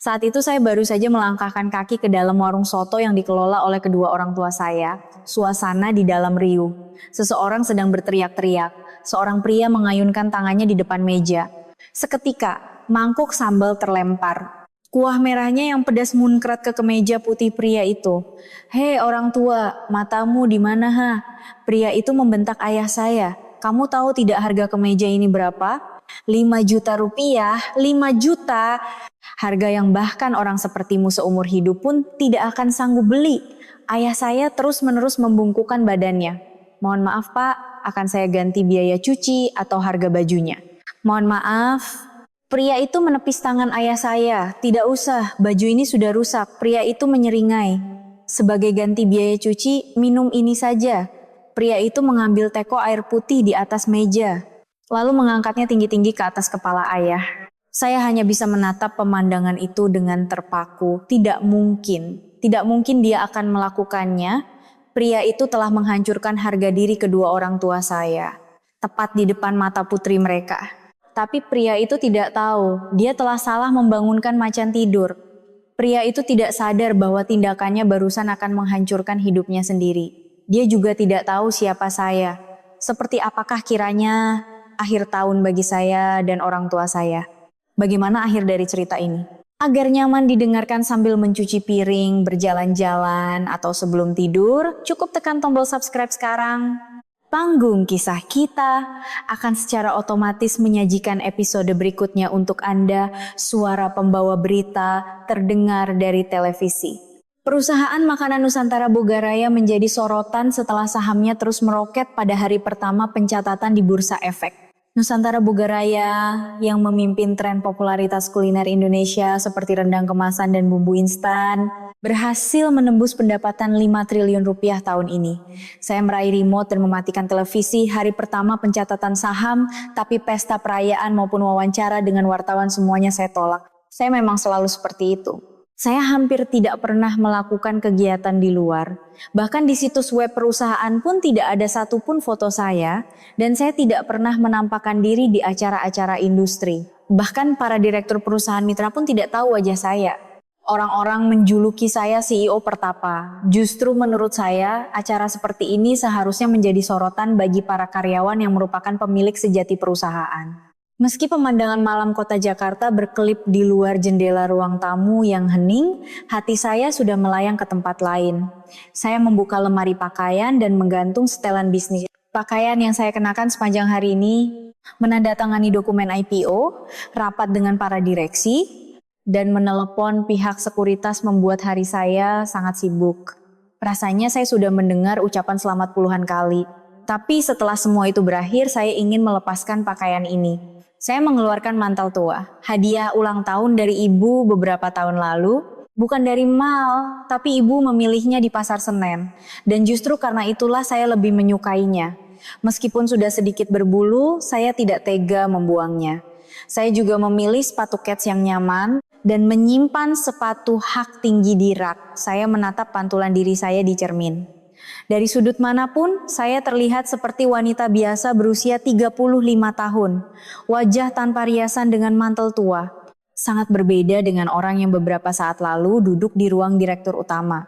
Saat itu saya baru saja melangkahkan kaki ke dalam warung soto yang dikelola oleh kedua orang tua saya. Suasana di dalam riuh. Seseorang sedang berteriak-teriak. Seorang pria mengayunkan tangannya di depan meja. Seketika, mangkuk sambal terlempar. Kuah merahnya yang pedas muncrat ke kemeja putih pria itu. "Hei orang tua, matamu di mana ha?" Pria itu membentak ayah saya. "Kamu tahu tidak harga kemeja ini berapa? 5 juta rupiah, 5 juta. Harga yang bahkan orang sepertimu seumur hidup pun tidak akan sanggup beli." Ayah saya terus-menerus membungkukkan badannya. "Mohon maaf pak, akan saya ganti biaya cuci atau harga bajunya." "Mohon maaf." Pria itu menepis tangan ayah saya. "Tidak usah, baju ini sudah rusak." Pria itu menyeringai. "Sebagai ganti biaya cuci, minum ini saja." Pria itu mengambil teko air putih di atas meja, lalu mengangkatnya tinggi-tinggi ke atas kepala ayah. Saya hanya bisa menatap pemandangan itu dengan terpaku. Tidak mungkin dia akan melakukannya. Pria itu telah menghancurkan harga diri kedua orang tua saya, tepat di depan mata putri mereka. Tapi pria itu tidak tahu, dia telah salah membangunkan macan tidur. Pria itu tidak sadar bahwa tindakannya barusan akan menghancurkan hidupnya sendiri. Dia juga tidak tahu siapa saya. Seperti apakah kiranya akhir tahun bagi saya dan orang tua saya. Bagaimana akhir dari cerita ini? Agar nyaman didengarkan sambil mencuci piring, berjalan-jalan, atau sebelum tidur, cukup tekan tombol subscribe sekarang. Panggung kisah kita akan secara otomatis menyajikan episode berikutnya untuk Anda. Suara pembawa berita terdengar dari televisi. Perusahaan makanan Nusantara Bogaraya menjadi sorotan setelah sahamnya terus meroket pada hari pertama pencatatan di Bursa Efek. Nusantara Bogaraya yang memimpin tren popularitas kuliner Indonesia seperti rendang kemasan dan bumbu instan berhasil menembus pendapatan 5 triliun rupiah tahun ini. Saya meraih remote dan mematikan televisi hari pertama pencatatan saham, tapi pesta perayaan maupun wawancara dengan wartawan semuanya saya tolak. Saya memang selalu seperti itu. Saya hampir tidak pernah melakukan kegiatan di luar. Bahkan di situs web perusahaan pun tidak ada satupun foto saya, dan saya tidak pernah menampakkan diri di acara-acara industri. Bahkan para direktur perusahaan mitra pun tidak tahu wajah saya. Orang-orang menjuluki saya CEO pertapa. Justru menurut saya, acara seperti ini seharusnya menjadi sorotan bagi para karyawan yang merupakan pemilik sejati perusahaan. Meski pemandangan malam kota Jakarta berkelip di luar jendela ruang tamu yang hening, hati saya sudah melayang ke tempat lain. Saya membuka lemari pakaian dan menggantung setelan bisnis. Pakaian yang saya kenakan sepanjang hari ini, menandatangani dokumen IPO, rapat dengan para direksi, dan menelepon pihak sekuritas membuat hari saya sangat sibuk. Rasanya saya sudah mendengar ucapan selamat puluhan kali. Tapi setelah semua itu berakhir, saya ingin melepaskan pakaian ini. Saya mengeluarkan mantel tua, hadiah ulang tahun dari ibu beberapa tahun lalu. Bukan dari mall, tapi ibu memilihnya di Pasar Senen. Dan justru karena itulah saya lebih menyukainya. Meskipun sudah sedikit berbulu, saya tidak tega membuangnya. Saya juga memilih sepatu kets yang nyaman dan menyimpan sepatu hak tinggi di rak. Saya menatap pantulan diri saya di cermin. Dari sudut manapun, saya terlihat seperti wanita biasa berusia 35 tahun. Wajah tanpa riasan dengan mantel tua. Sangat berbeda dengan orang yang beberapa saat lalu duduk di ruang direktur utama.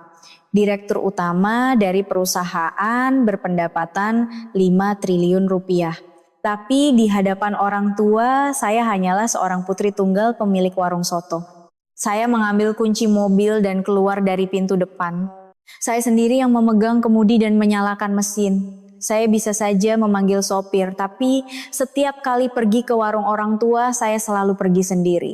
Direktur utama dari perusahaan berpendapatan 5 triliun rupiah. Tapi di hadapan orang tua, saya hanyalah seorang putri tunggal pemilik warung soto. Saya mengambil kunci mobil dan keluar dari pintu depan. Saya sendiri yang memegang kemudi dan menyalakan mesin. Saya bisa saja memanggil sopir, tapi setiap kali pergi ke warung orang tua, saya selalu pergi sendiri.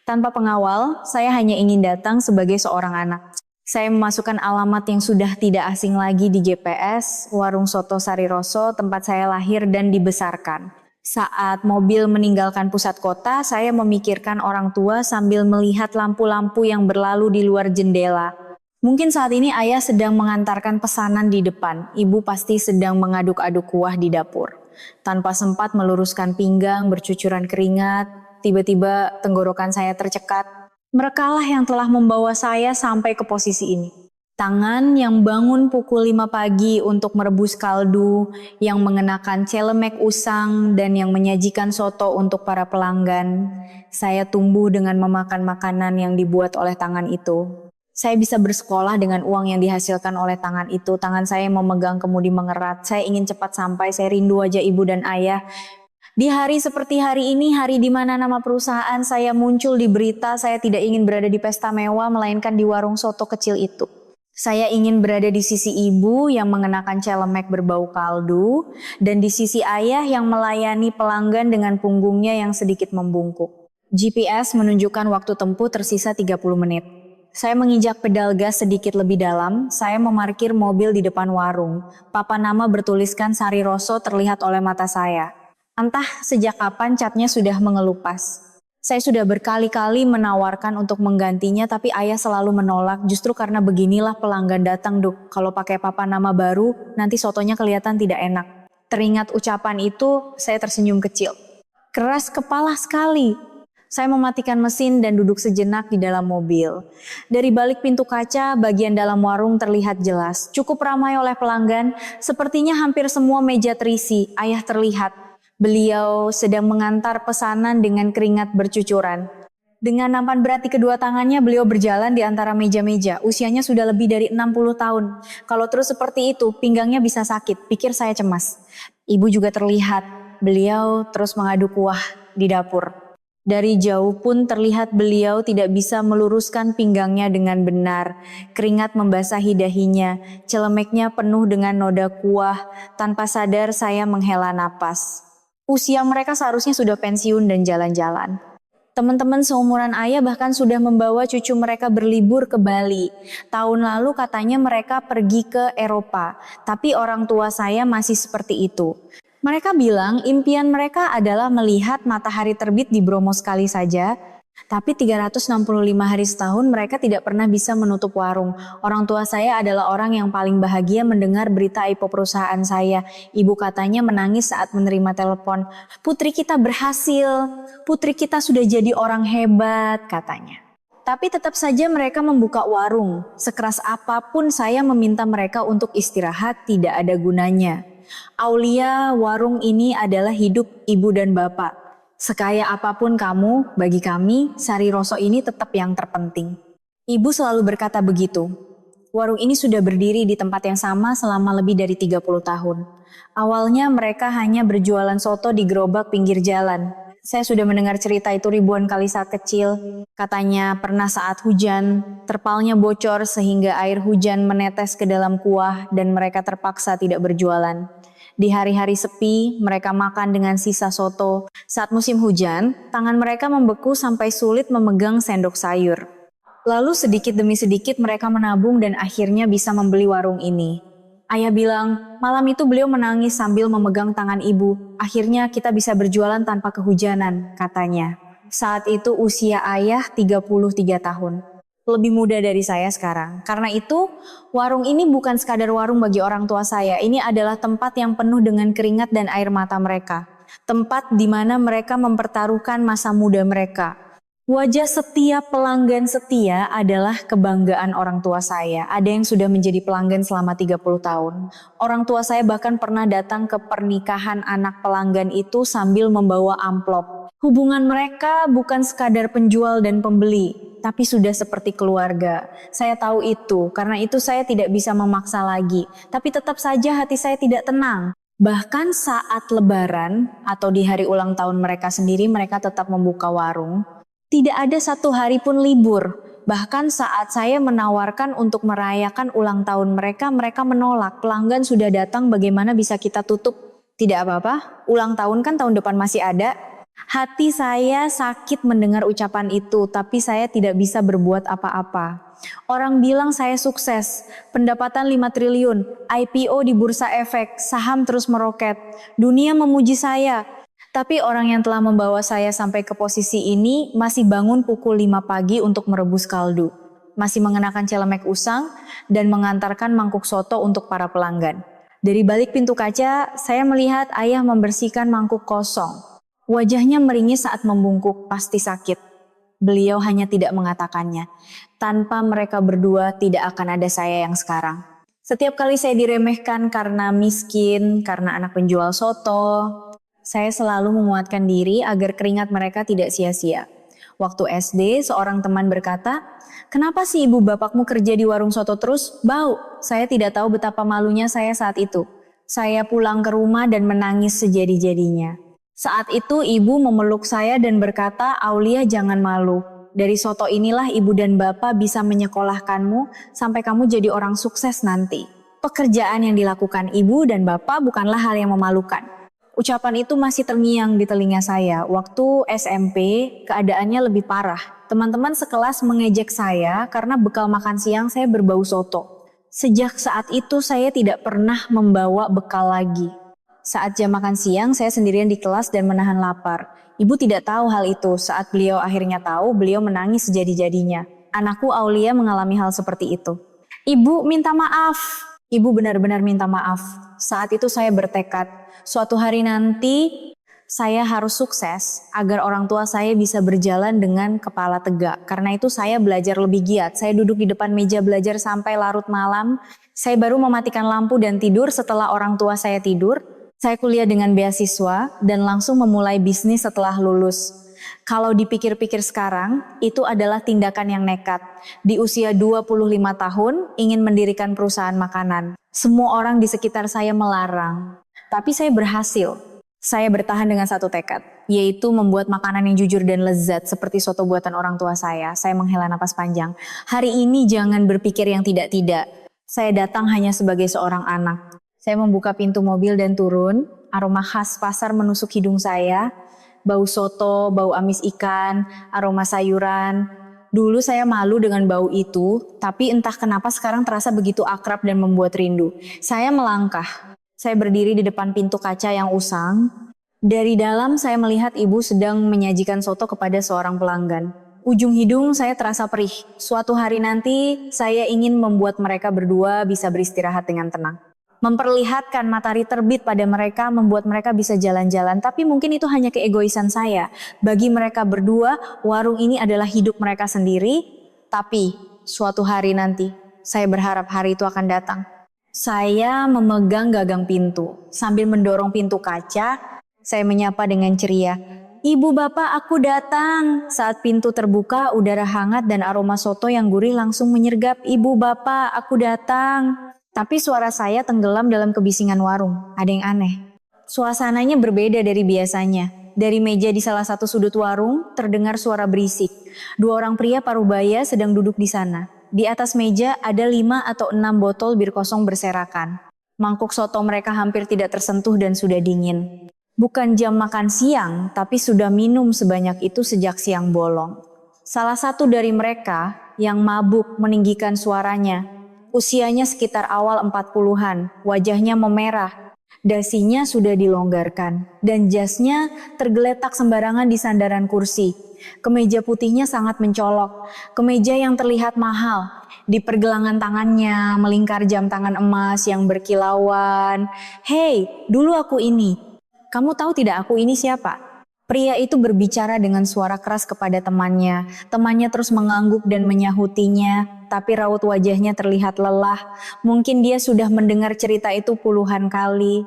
Tanpa pengawal, saya hanya ingin datang sebagai seorang anak. Saya memasukkan alamat yang sudah tidak asing lagi di GPS, warung soto Sariroso, tempat saya lahir dan dibesarkan. Saat mobil meninggalkan pusat kota, saya memikirkan orang tua sambil melihat lampu-lampu yang berlalu di luar jendela. Mungkin saat ini ayah sedang mengantarkan pesanan di depan. Ibu pasti sedang mengaduk-aduk kuah di dapur. Tanpa sempat meluruskan pinggang, bercucuran keringat, tiba-tiba tenggorokan saya tercekat. Merekalah yang telah membawa saya sampai ke posisi ini. Tangan yang bangun pukul 5 pagi untuk merebus kaldu, yang mengenakan celemek usang, dan yang menyajikan soto untuk para pelanggan. Saya tumbuh dengan memakan makanan yang dibuat oleh tangan itu. Saya bisa bersekolah dengan uang yang dihasilkan oleh tangan itu. Tangan saya memegang kemudi mengerat. Saya ingin cepat sampai, saya rindu wajah ibu dan ayah. Di hari seperti hari ini, hari di mana nama perusahaan saya muncul di berita, saya tidak ingin berada di pesta mewah, melainkan di warung soto kecil itu. Saya ingin berada di sisi ibu yang mengenakan celemek berbau kaldu, dan di sisi ayah yang melayani pelanggan dengan punggungnya yang sedikit membungkuk. GPS menunjukkan waktu tempuh tersisa 30 menit. Saya menginjak pedal gas sedikit lebih dalam, saya memarkir mobil di depan warung. Papan nama bertuliskan Sari Roso terlihat oleh mata saya. Entah sejak kapan catnya sudah mengelupas. Saya sudah berkali-kali menawarkan untuk menggantinya, tapi ayah selalu menolak. Justru karena beginilah pelanggan datang, Duk. Kalau pakai papan nama baru, nanti sotonya kelihatan tidak enak. Teringat ucapan itu, saya tersenyum kecil. Keras kepala sekali. Saya mematikan mesin dan duduk sejenak di dalam mobil. Dari balik pintu kaca, bagian dalam warung terlihat jelas. Cukup ramai oleh pelanggan, sepertinya hampir semua meja terisi. Ayah terlihat. Beliau sedang mengantar pesanan dengan keringat bercucuran. Dengan nampan berat di kedua tangannya, beliau berjalan di antara meja-meja. Usianya sudah lebih dari 60 tahun. Kalau terus seperti itu, pinggangnya bisa sakit, pikir saya cemas. Ibu juga terlihat. Beliau terus mengaduk kuah di dapur. Dari jauh pun terlihat beliau tidak bisa meluruskan pinggangnya dengan benar. Keringat membasahi dahinya, celemeknya penuh dengan noda kuah. Tanpa sadar saya menghela napas. Usia mereka seharusnya sudah pensiun dan jalan-jalan. Teman-teman seumuran ayah bahkan sudah membawa cucu mereka berlibur ke Bali. Tahun lalu katanya mereka pergi ke Eropa, tapi orang tua saya masih seperti itu. Mereka bilang impian mereka adalah melihat matahari terbit di Bromo sekali saja, tapi 365 hari setahun mereka tidak pernah bisa menutup warung. Orang tua saya adalah orang yang paling bahagia mendengar berita IPO perusahaan saya. Ibu katanya menangis saat menerima telepon. Putri kita berhasil, putri kita sudah jadi orang hebat, katanya. Tapi tetap saja mereka membuka warung. Sekeras apapun saya meminta mereka untuk istirahat, tidak ada gunanya. Aulia, warung ini adalah hidup ibu dan bapak. Sekaya apapun kamu, bagi kami, Sari Roso ini tetap yang terpenting. Ibu selalu berkata begitu. Warung ini sudah berdiri di tempat yang sama selama lebih dari 30 tahun. Awalnya mereka hanya berjualan soto di gerobak pinggir jalan. Saya sudah mendengar cerita itu ribuan kali saat kecil. Katanya pernah saat hujan, terpalnya bocor sehingga air hujan menetes ke dalam kuah dan mereka terpaksa tidak berjualan. Di hari-hari sepi, mereka makan dengan sisa soto. Saat musim hujan, tangan mereka membeku sampai sulit memegang sendok sayur. Lalu sedikit demi sedikit mereka menabung dan akhirnya bisa membeli warung ini. Ayah bilang, malam itu beliau menangis sambil memegang tangan ibu. Akhirnya kita bisa berjualan tanpa kehujanan, katanya. Saat itu usia ayah 33 tahun. Lebih muda dari saya sekarang. Karena itu, warung ini bukan sekadar warung bagi orang tua saya. Ini adalah tempat yang penuh dengan keringat dan air mata mereka. Tempat di mana mereka mempertaruhkan masa muda mereka. Wajah setiap pelanggan setia adalah kebanggaan orang tua saya. Ada yang sudah menjadi pelanggan selama 30 tahun. Orang tua saya bahkan pernah datang ke pernikahan anak pelanggan itu sambil membawa amplop. Hubungan mereka bukan sekadar penjual dan pembeli, tapi sudah seperti keluarga. Saya tahu itu, karena itu saya tidak bisa memaksa lagi. Tapi tetap saja hati saya tidak tenang. Bahkan saat lebaran atau di hari ulang tahun mereka sendiri, mereka tetap membuka warung. Tidak ada satu hari pun libur. Bahkan saat saya menawarkan untuk merayakan ulang tahun mereka, mereka menolak. Pelanggan sudah datang, bagaimana bisa kita tutup? Tidak apa-apa, ulang tahun kan tahun depan masih ada. Hati saya sakit mendengar ucapan itu, tapi saya tidak bisa berbuat apa-apa. Orang bilang saya sukses, pendapatan 5 triliun, IPO di Bursa Efek, saham terus meroket. Dunia memuji saya. Tapi orang yang telah membawa saya sampai ke posisi ini masih bangun pukul 5 pagi untuk merebus kaldu. Masih mengenakan celemek usang dan mengantarkan mangkuk soto untuk para pelanggan. Dari balik pintu kaca, saya melihat ayah membersihkan mangkuk kosong. Wajahnya meringis saat membungkuk, pasti sakit. Beliau hanya tidak mengatakannya. Tanpa mereka berdua tidak akan ada saya yang sekarang. Setiap kali saya diremehkan karena miskin, karena anak penjual soto, saya selalu menguatkan diri agar keringat mereka tidak sia-sia. Waktu SD, seorang teman berkata, "Kenapa sih ibu bapakmu kerja di warung soto terus? Bau." Saya tidak tahu betapa malunya saya saat itu. Saya pulang ke rumah dan menangis sejadi-jadinya. Saat itu ibu memeluk saya dan berkata, "Aulia, jangan malu. Dari soto inilah ibu dan bapak bisa menyekolahkanmu sampai kamu jadi orang sukses nanti." Pekerjaan yang dilakukan ibu dan bapak bukanlah hal yang memalukan. Ucapan itu masih terngiang di telinga saya. Waktu SMP, keadaannya lebih parah. Teman-teman sekelas mengejek saya karena bekal makan siang saya berbau soto. Sejak saat itu saya tidak pernah membawa bekal lagi. Saat jam makan siang, saya sendirian di kelas dan menahan lapar. Ibu tidak tahu hal itu. Saat beliau akhirnya tahu, beliau menangis sejadi-jadinya. Anakku Aulia mengalami hal seperti itu. "Ibu, minta maaf." Ibu benar-benar minta maaf. Saat itu saya bertekad, suatu hari nanti saya harus sukses agar orang tua saya bisa berjalan dengan kepala tegak. Karena itu saya belajar lebih giat. Saya duduk di depan meja belajar sampai larut malam. Saya baru mematikan lampu dan tidur setelah orang tua saya tidur. Saya kuliah dengan beasiswa dan langsung memulai bisnis setelah lulus. Kalau dipikir-pikir sekarang, itu adalah tindakan yang nekat. Di usia 25 tahun, ingin mendirikan perusahaan makanan. Semua orang di sekitar saya melarang. Tapi saya berhasil. Saya bertahan dengan satu tekad, yaitu membuat makanan yang jujur dan lezat seperti soto buatan orang tua saya. Saya menghela napas panjang. Hari ini jangan berpikir yang tidak-tidak. Saya datang hanya sebagai seorang anak. Saya membuka pintu mobil dan turun. Aroma khas pasar menusuk hidung saya. Bau soto, bau amis ikan, aroma sayuran. Dulu saya malu dengan bau itu, tapi entah kenapa sekarang terasa begitu akrab dan membuat rindu. Saya melangkah. Saya berdiri di depan pintu kaca yang usang. Dari dalam saya melihat ibu sedang menyajikan soto kepada seorang pelanggan. Ujung hidung saya terasa perih. Suatu hari nanti saya ingin membuat mereka berdua bisa beristirahat dengan tenang. Memperlihatkan matahari terbit pada mereka membuat mereka bisa jalan-jalan. Tapi mungkin itu hanya keegoisan saya. Bagi mereka berdua, warung ini adalah hidup mereka sendiri. Tapi suatu hari nanti, saya berharap hari itu akan datang. Saya memegang gagang pintu. Sambil mendorong pintu kaca, saya menyapa dengan ceria. "Ibu bapak, aku datang." Saat pintu terbuka, udara hangat dan aroma soto yang gurih langsung menyergap. "Ibu bapak, aku datang." Tapi suara saya tenggelam dalam kebisingan warung. Ada yang aneh. Suasananya berbeda dari biasanya. Dari meja di salah satu sudut warung, terdengar suara berisik. Dua orang pria parubaya sedang duduk di sana. Di atas meja ada 5 atau 6 botol bir kosong berserakan. Mangkuk soto mereka hampir tidak tersentuh dan sudah dingin. Bukan jam makan siang, tapi sudah minum sebanyak itu sejak siang bolong. Salah satu dari mereka yang mabuk meninggikan suaranya. Usianya sekitar awal 40-an, wajahnya memerah, dasinya sudah dilonggarkan, dan jasnya tergeletak sembarangan di sandaran kursi. Kemeja putihnya sangat mencolok, kemeja yang terlihat mahal. Di pergelangan tangannya melingkar jam tangan emas yang berkilauan. "Hei, dulu aku ini. Kamu tahu tidak aku ini siapa?" Pria itu berbicara dengan suara keras kepada temannya. Temannya terus mengangguk dan menyahutinya, tapi raut wajahnya terlihat lelah. Mungkin dia sudah mendengar cerita itu puluhan kali.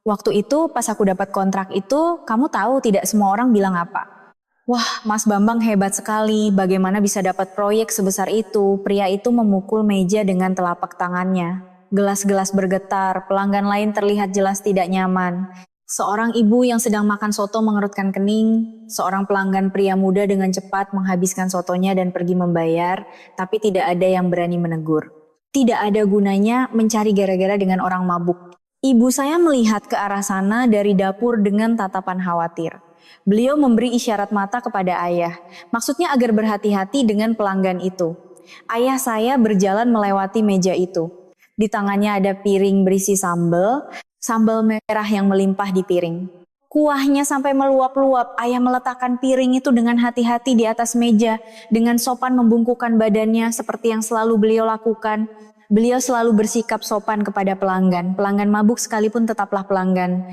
"Waktu itu pas aku dapat kontrak itu, kamu tahu tidak semua orang bilang apa? Wah, Mas Bambang hebat sekali, bagaimana bisa dapat proyek sebesar itu?" Pria itu memukul meja dengan telapak tangannya. Gelas-gelas bergetar, pelanggan lain terlihat jelas tidak nyaman. Seorang ibu yang sedang makan soto mengerutkan kening. Seorang pelanggan pria muda dengan cepat menghabiskan sotonya dan pergi membayar, tapi tidak ada yang berani menegur. Tidak ada gunanya mencari gara-gara dengan orang mabuk. Ibu saya melihat ke arah sana dari dapur dengan tatapan khawatir. Beliau memberi isyarat mata kepada ayah, maksudnya agar berhati-hati dengan pelanggan itu. Ayah saya berjalan melewati meja itu. Di tangannya ada piring berisi sambal merah yang melimpah di piring. Kuahnya sampai meluap-luap. Ayah meletakkan piring itu dengan hati-hati di atas meja, dengan sopan membungkukkan badannya seperti yang selalu beliau lakukan. Beliau selalu bersikap sopan kepada pelanggan. Pelanggan mabuk sekalipun tetaplah pelanggan.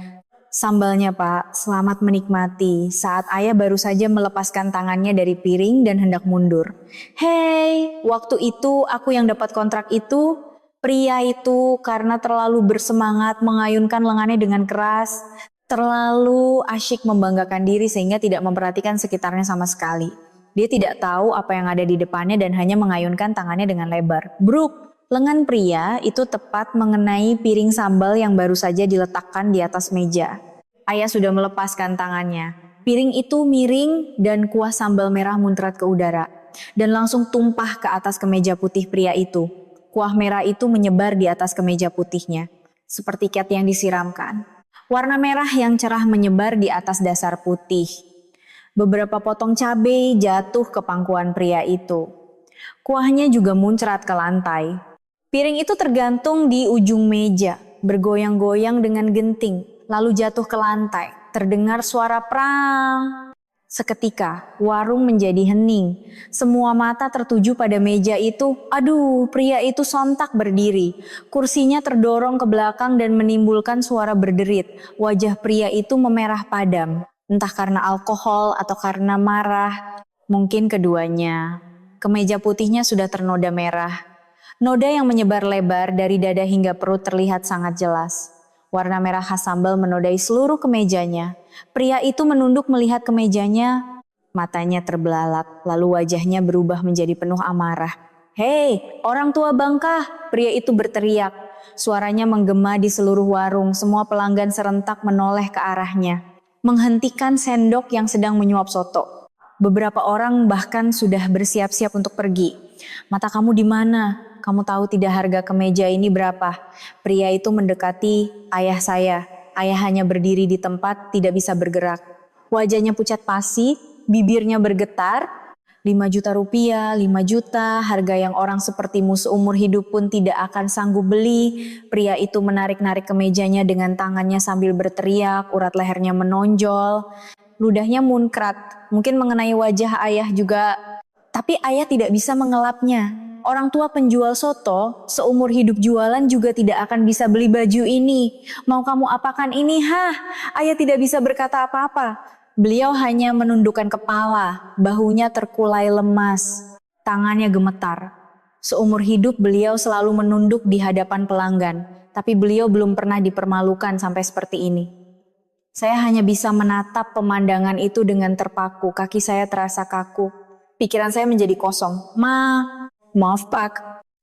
Sambalnya Pak, selamat menikmati. Saat ayah baru saja melepaskan tangannya dari piring dan hendak mundur. Hei, waktu itu aku yang dapat kontrak itu. Pria itu karena terlalu bersemangat mengayunkan lengannya dengan keras. Terlalu asyik membanggakan diri sehingga tidak memperhatikan sekitarnya sama sekali. Dia tidak tahu apa yang ada di depannya dan hanya mengayunkan tangannya dengan lebar. Bruk! Lengan pria itu tepat mengenai piring sambal yang baru saja diletakkan di atas meja. Ayah sudah melepaskan tangannya. Piring itu miring dan kuah sambal merah muncrat ke udara. Dan langsung tumpah ke atas kemeja putih pria itu. Kuah merah itu menyebar di atas kemeja putihnya. Seperti cat yang disiramkan. Warna merah yang cerah menyebar di atas dasar putih. Beberapa potong cabai jatuh ke pangkuan pria itu. Kuahnya juga muncrat ke lantai. Piring itu tergantung di ujung meja, bergoyang-goyang dengan genting, lalu jatuh ke lantai. Terdengar suara prang. Seketika, warung menjadi hening. Semua mata tertuju pada meja itu. Aduh, pria itu sontak berdiri. Kursinya terdorong ke belakang dan menimbulkan suara berderit. Wajah pria itu memerah padam. Entah karena alkohol atau karena marah. Mungkin keduanya. Kemeja putihnya sudah ternoda merah. Noda yang menyebar lebar dari dada hingga perut terlihat sangat jelas. Warna merah khas sambal menodai seluruh kemejanya. Pria itu menunduk melihat kemejanya. Matanya terbelalak, lalu wajahnya berubah menjadi penuh amarah. Hei, orang tua bangka! Pria itu berteriak. Suaranya menggema di seluruh warung. Semua pelanggan serentak menoleh ke arahnya. Menghentikan sendok yang sedang menyuap soto. Beberapa orang bahkan sudah bersiap-siap untuk pergi. Mata kamu di mana? Kamu tahu tidak harga kemeja ini berapa? Pria itu mendekati ayah saya. Ayah hanya berdiri di tempat, tidak bisa bergerak. Wajahnya pucat pasi, bibirnya bergetar. 5 juta rupiah, 5 juta, harga yang orang sepertimu seumur hidup pun tidak akan sanggup beli. Pria itu menarik-narik kemejanya dengan tangannya sambil berteriak, urat lehernya menonjol. Ludahnya muncrat, mungkin mengenai wajah ayah juga. Tapi ayah tidak bisa mengelapnya. Orang tua penjual soto, seumur hidup jualan juga tidak akan bisa beli baju ini. Mau kamu apakan ini, hah? Ayah tidak bisa berkata apa-apa. Beliau hanya menundukkan kepala, bahunya terkulai lemas, tangannya gemetar. Seumur hidup beliau selalu menunduk di hadapan pelanggan, tapi beliau belum pernah dipermalukan sampai seperti ini. Saya hanya bisa menatap pemandangan itu dengan terpaku, kaki saya terasa kaku. Pikiran saya menjadi kosong. Maaf Pak,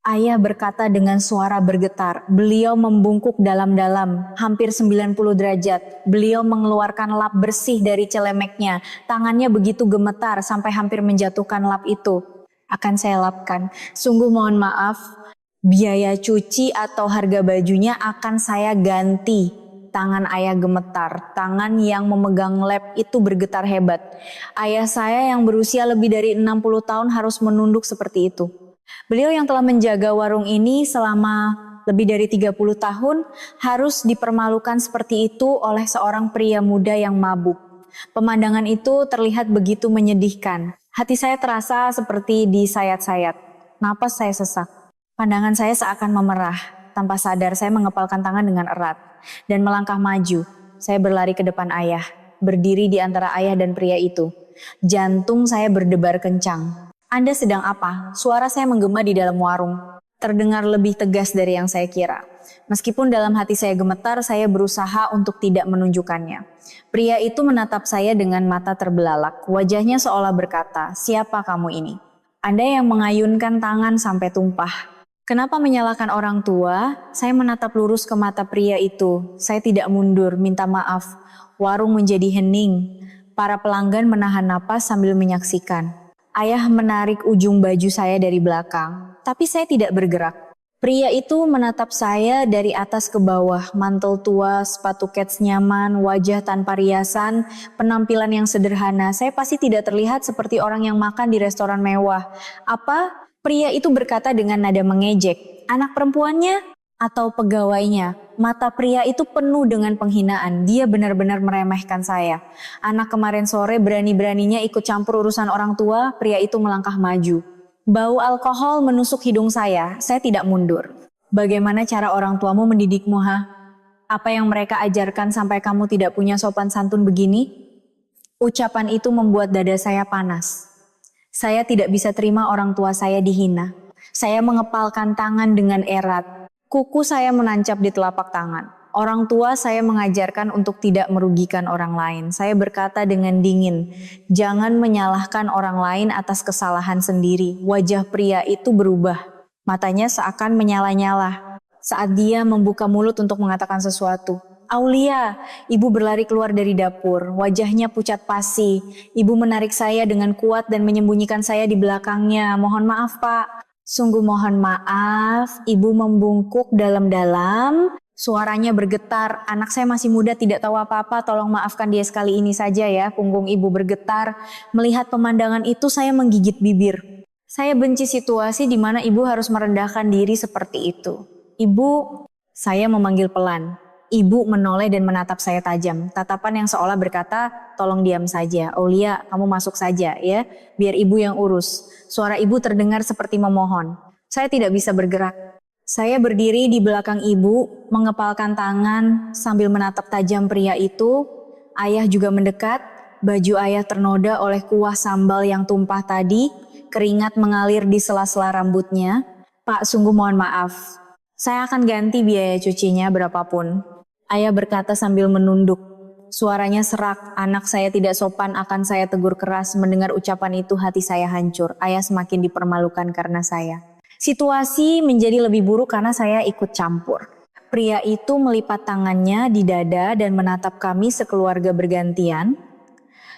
ayah berkata dengan suara bergetar. Beliau membungkuk dalam-dalam, hampir 90 derajat. Beliau mengeluarkan lap bersih dari celemeknya. Tangannya begitu gemetar sampai hampir menjatuhkan lap itu. Akan saya lapkan. Sungguh mohon maaf, biaya cuci atau harga bajunya akan saya ganti. Tangan ayah gemetar, tangan yang memegang lap itu bergetar hebat. Ayah saya yang berusia lebih dari 60 tahun harus menunduk seperti itu. Beliau yang telah menjaga warung ini selama lebih dari 30 tahun harus dipermalukan seperti itu oleh seorang pria muda yang mabuk. Pemandangan itu terlihat begitu menyedihkan. Hati saya terasa seperti disayat-sayat. Napas saya sesak. Pandangan saya seakan memerah. Tanpa sadar saya mengepalkan tangan dengan erat dan melangkah maju. Saya berlari ke depan ayah, berdiri di antara ayah dan pria itu. Jantung saya berdebar kencang. Anda sedang apa? Suara saya menggema di dalam warung. Terdengar lebih tegas dari yang saya kira. Meskipun dalam hati saya gemetar, saya berusaha untuk tidak menunjukkannya. Pria itu menatap saya dengan mata terbelalak. Wajahnya seolah berkata, "Siapa kamu ini?" Anda yang mengayunkan tangan sampai tumpah. Kenapa menyalahkan orang tua? Saya menatap lurus ke mata pria itu. Saya tidak mundur, minta maaf. Warung menjadi hening. Para pelanggan menahan napas sambil menyaksikan. Ayah menarik ujung baju saya dari belakang, tapi saya tidak bergerak. Pria itu menatap saya dari atas ke bawah, mantel tua, sepatu kets nyaman, wajah tanpa riasan, penampilan yang sederhana. Saya pasti tidak terlihat seperti orang yang makan di restoran mewah. Apa? Pria itu berkata dengan nada mengejek. Anak perempuannya atau pegawainya? Mata pria itu penuh dengan penghinaan. Dia benar-benar meremehkan saya. Anak kemarin sore berani-beraninya ikut campur urusan orang tua. Pria itu melangkah maju. Bau alkohol menusuk hidung saya. Saya tidak mundur. Bagaimana cara orang tuamu mendidikmu, ha? Apa yang mereka ajarkan sampai kamu tidak punya sopan santun begini? Ucapan itu membuat dada saya panas. Saya tidak bisa terima orang tua saya dihina. Saya mengepalkan tangan dengan erat. Kuku saya menancap di telapak tangan. Orang tua saya mengajarkan untuk tidak merugikan orang lain. Saya berkata dengan dingin, jangan menyalahkan orang lain atas kesalahan sendiri. Wajah pria itu berubah. Matanya seakan menyala-nyala saat dia membuka mulut untuk mengatakan sesuatu. Aulia, ibu berlari keluar dari dapur. Wajahnya pucat pasi. Ibu menarik saya dengan kuat dan menyembunyikan saya di belakangnya. Mohon maaf, Pak. Sungguh mohon maaf. Ibu membungkuk dalam-dalam. Suaranya bergetar. Anak saya masih muda, tidak tahu apa-apa. Tolong maafkan dia sekali ini saja ya. Punggung ibu bergetar. Melihat pemandangan itu, saya menggigit bibir. Saya benci situasi di mana ibu harus merendahkan diri seperti itu. Ibu, saya memanggil pelan. Ibu menoleh dan menatap saya tajam. Tatapan yang seolah berkata, tolong diam saja. Aulia, kamu masuk saja ya. Biar ibu yang urus. Suara ibu terdengar seperti memohon. Saya tidak bisa bergerak. Saya berdiri di belakang ibu, mengepalkan tangan sambil menatap tajam pria itu. Ayah juga mendekat. Baju ayah ternoda oleh kuah sambal yang tumpah tadi. Keringat mengalir di sela-sela rambutnya. Pak, sungguh mohon maaf. Saya akan ganti biaya cucinya berapapun. Ayah berkata sambil menunduk. Suaranya serak, anak saya tidak sopan akan saya tegur keras. Mendengar ucapan itu hati saya hancur. Ayah semakin dipermalukan karena saya. Situasi menjadi lebih buruk karena saya ikut campur. Pria itu melipat tangannya di dada dan menatap kami sekeluarga bergantian.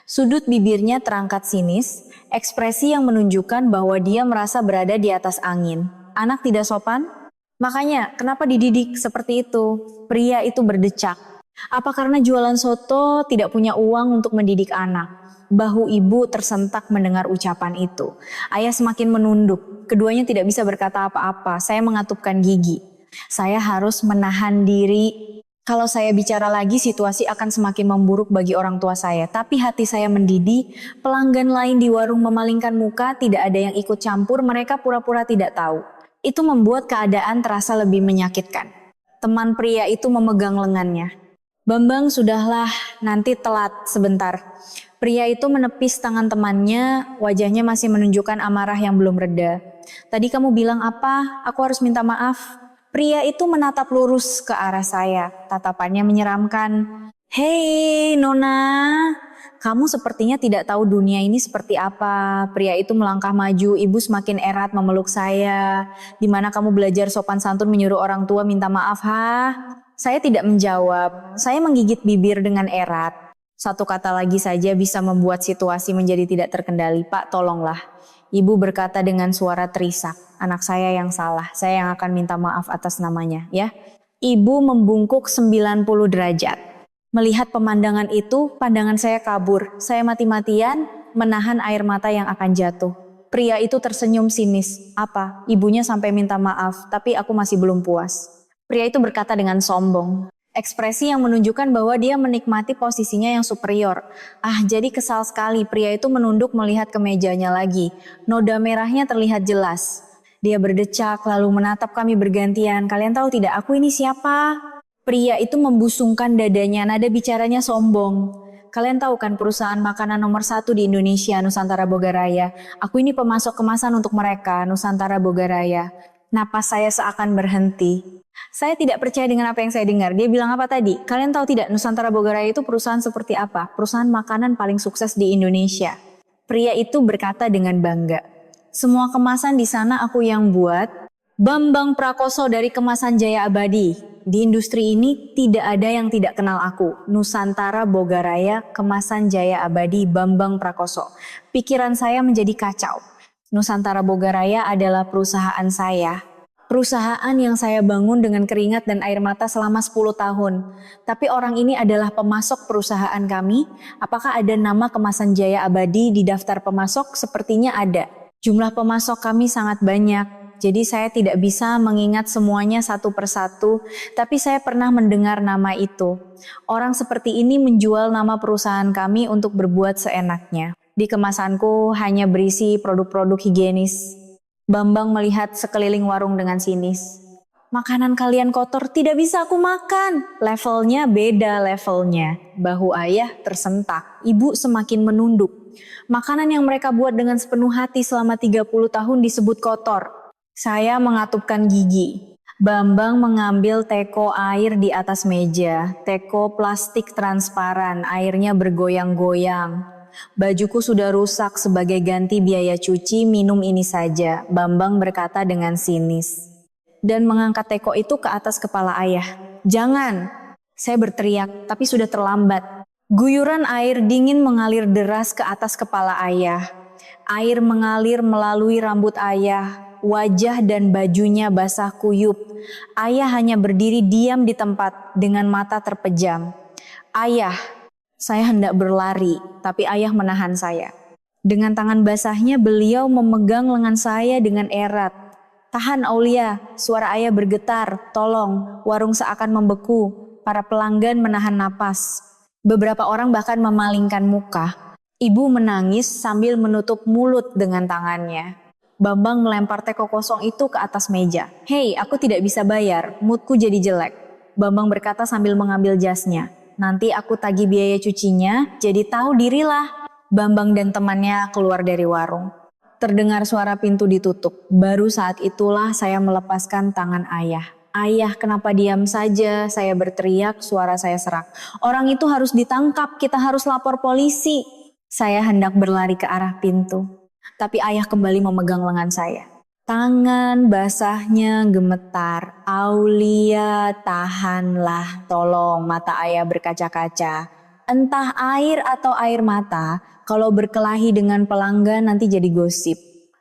Sudut bibirnya terangkat sinis, ekspresi yang menunjukkan bahwa dia merasa berada di atas angin. Anak tidak sopan? Makanya, kenapa dididik seperti itu? Pria itu berdecak. Apa karena jualan soto tidak punya uang untuk mendidik anak? Bahu ibu tersentak mendengar ucapan itu. Ayah semakin menunduk. Keduanya tidak bisa berkata apa-apa. Saya mengatupkan gigi. Saya harus menahan diri. Kalau saya bicara lagi, situasi akan semakin memburuk bagi orang tua saya. Tapi hati saya mendidih. Pelanggan lain di warung memalingkan muka. Tidak ada yang ikut campur. Mereka pura-pura tidak tahu. Itu membuat keadaan terasa lebih menyakitkan. Teman pria itu memegang lengannya. Bambang, sudahlah, nanti telat sebentar. Pria itu menepis tangan temannya, wajahnya masih menunjukkan amarah yang belum reda. Tadi kamu bilang apa? Aku harus minta maaf. Pria itu menatap lurus ke arah saya, tatapannya menyeramkan. Hei Nona, kamu sepertinya tidak tahu dunia ini seperti apa. Pria itu melangkah maju, ibu semakin erat memeluk saya. Di mana kamu belajar sopan santun menyuruh orang tua minta maaf, ha? Saya tidak menjawab, saya menggigit bibir dengan erat. Satu kata lagi saja bisa membuat situasi menjadi tidak terkendali. Pak, tolonglah. Ibu berkata dengan suara terisak, anak saya yang salah, saya yang akan minta maaf atas namanya, ya. Ibu membungkuk 90 derajat. Melihat pemandangan itu, pandangan saya kabur. Saya mati-matian menahan air mata yang akan jatuh. Pria itu tersenyum sinis. Apa? Ibunya sampai minta maaf, tapi aku masih belum puas. Pria itu berkata dengan sombong. Ekspresi yang menunjukkan bahwa dia menikmati posisinya yang superior. Jadi kesal sekali. Pria itu menunduk melihat ke mejanya lagi. Noda merahnya terlihat jelas. Dia berdecak lalu menatap kami bergantian. Kalian tahu tidak aku ini siapa? Pria itu membusungkan dadanya, nada bicaranya sombong. Kalian tahu kan perusahaan makanan nomor 1 di Indonesia, Nusantara Bogaraya. Aku ini pemasok kemasan untuk mereka, Nusantara Bogaraya. Napas saya seakan berhenti. Saya tidak percaya dengan apa yang saya dengar. Dia bilang apa tadi? Kalian tahu tidak Nusantara Bogaraya itu perusahaan seperti apa? Perusahaan makanan paling sukses di Indonesia. Pria itu berkata dengan bangga. Semua kemasan di sana aku yang buat. Bambang Prakoso dari Kemasan Jaya Abadi. Di industri ini tidak ada yang tidak kenal aku. Nusantara Bogaraya, Kemasan Jaya Abadi, Bambang Prakoso. Pikiran saya menjadi kacau. Nusantara Bogaraya adalah perusahaan saya. Perusahaan yang saya bangun dengan keringat dan air mata selama 10 tahun. Tapi orang ini adalah pemasok perusahaan kami. Apakah ada nama Kemasan Jaya Abadi di daftar pemasok? Sepertinya ada. Jumlah pemasok kami sangat banyak. Jadi saya tidak bisa mengingat semuanya satu persatu. Tapi saya pernah mendengar nama itu. Orang seperti ini menjual nama perusahaan kami untuk berbuat seenaknya. Di kemasanku hanya berisi produk-produk higienis. Bambang melihat sekeliling warung dengan sinis. Makanan kalian kotor, tidak bisa aku makan. Levelnya beda levelnya. Bahu ayah tersentak, ibu semakin menunduk. Makanan yang mereka buat dengan sepenuh hati selama 30 tahun disebut kotor. Saya mengatupkan gigi. Bambang mengambil teko air di atas meja. Teko plastik transparan, airnya bergoyang-goyang. Bajuku sudah rusak, sebagai ganti biaya cuci, minum ini saja. Bambang berkata dengan sinis. Dan mengangkat teko itu ke atas kepala ayah. Jangan! Saya berteriak, tapi sudah terlambat. Guyuran air dingin mengalir deras ke atas kepala ayah. Air mengalir melalui rambut ayah. Wajah dan bajunya basah kuyup. Ayah hanya berdiri diam di tempat dengan mata terpejam. Ayah, saya hendak berlari, tapi ayah menahan saya. Dengan tangan basahnya beliau memegang lengan saya dengan erat. Tahan Aulia, suara ayah bergetar, tolong, warung seakan membeku, para pelanggan menahan napas. Beberapa orang bahkan memalingkan muka. Ibu menangis sambil menutup mulut dengan tangannya. Bambang melempar teko kosong itu ke atas meja. Hei, aku tidak bisa bayar, moodku jadi jelek. Bambang berkata sambil mengambil jasnya. Nanti aku tagih biaya cucinya, jadi tahu dirilah. Bambang dan temannya keluar dari warung. Terdengar suara pintu ditutup. Baru saat itulah saya melepaskan tangan ayah. Ayah, kenapa diam saja? Saya berteriak, suara saya serak. Orang itu harus ditangkap, kita harus lapor polisi. Saya hendak berlari ke arah pintu. Tapi ayah kembali memegang lengan saya. Tangan basahnya gemetar. Aulia, tahanlah, tolong. Mata ayah berkaca-kaca. Entah air atau air mata, kalau berkelahi dengan pelanggan nanti jadi gosip.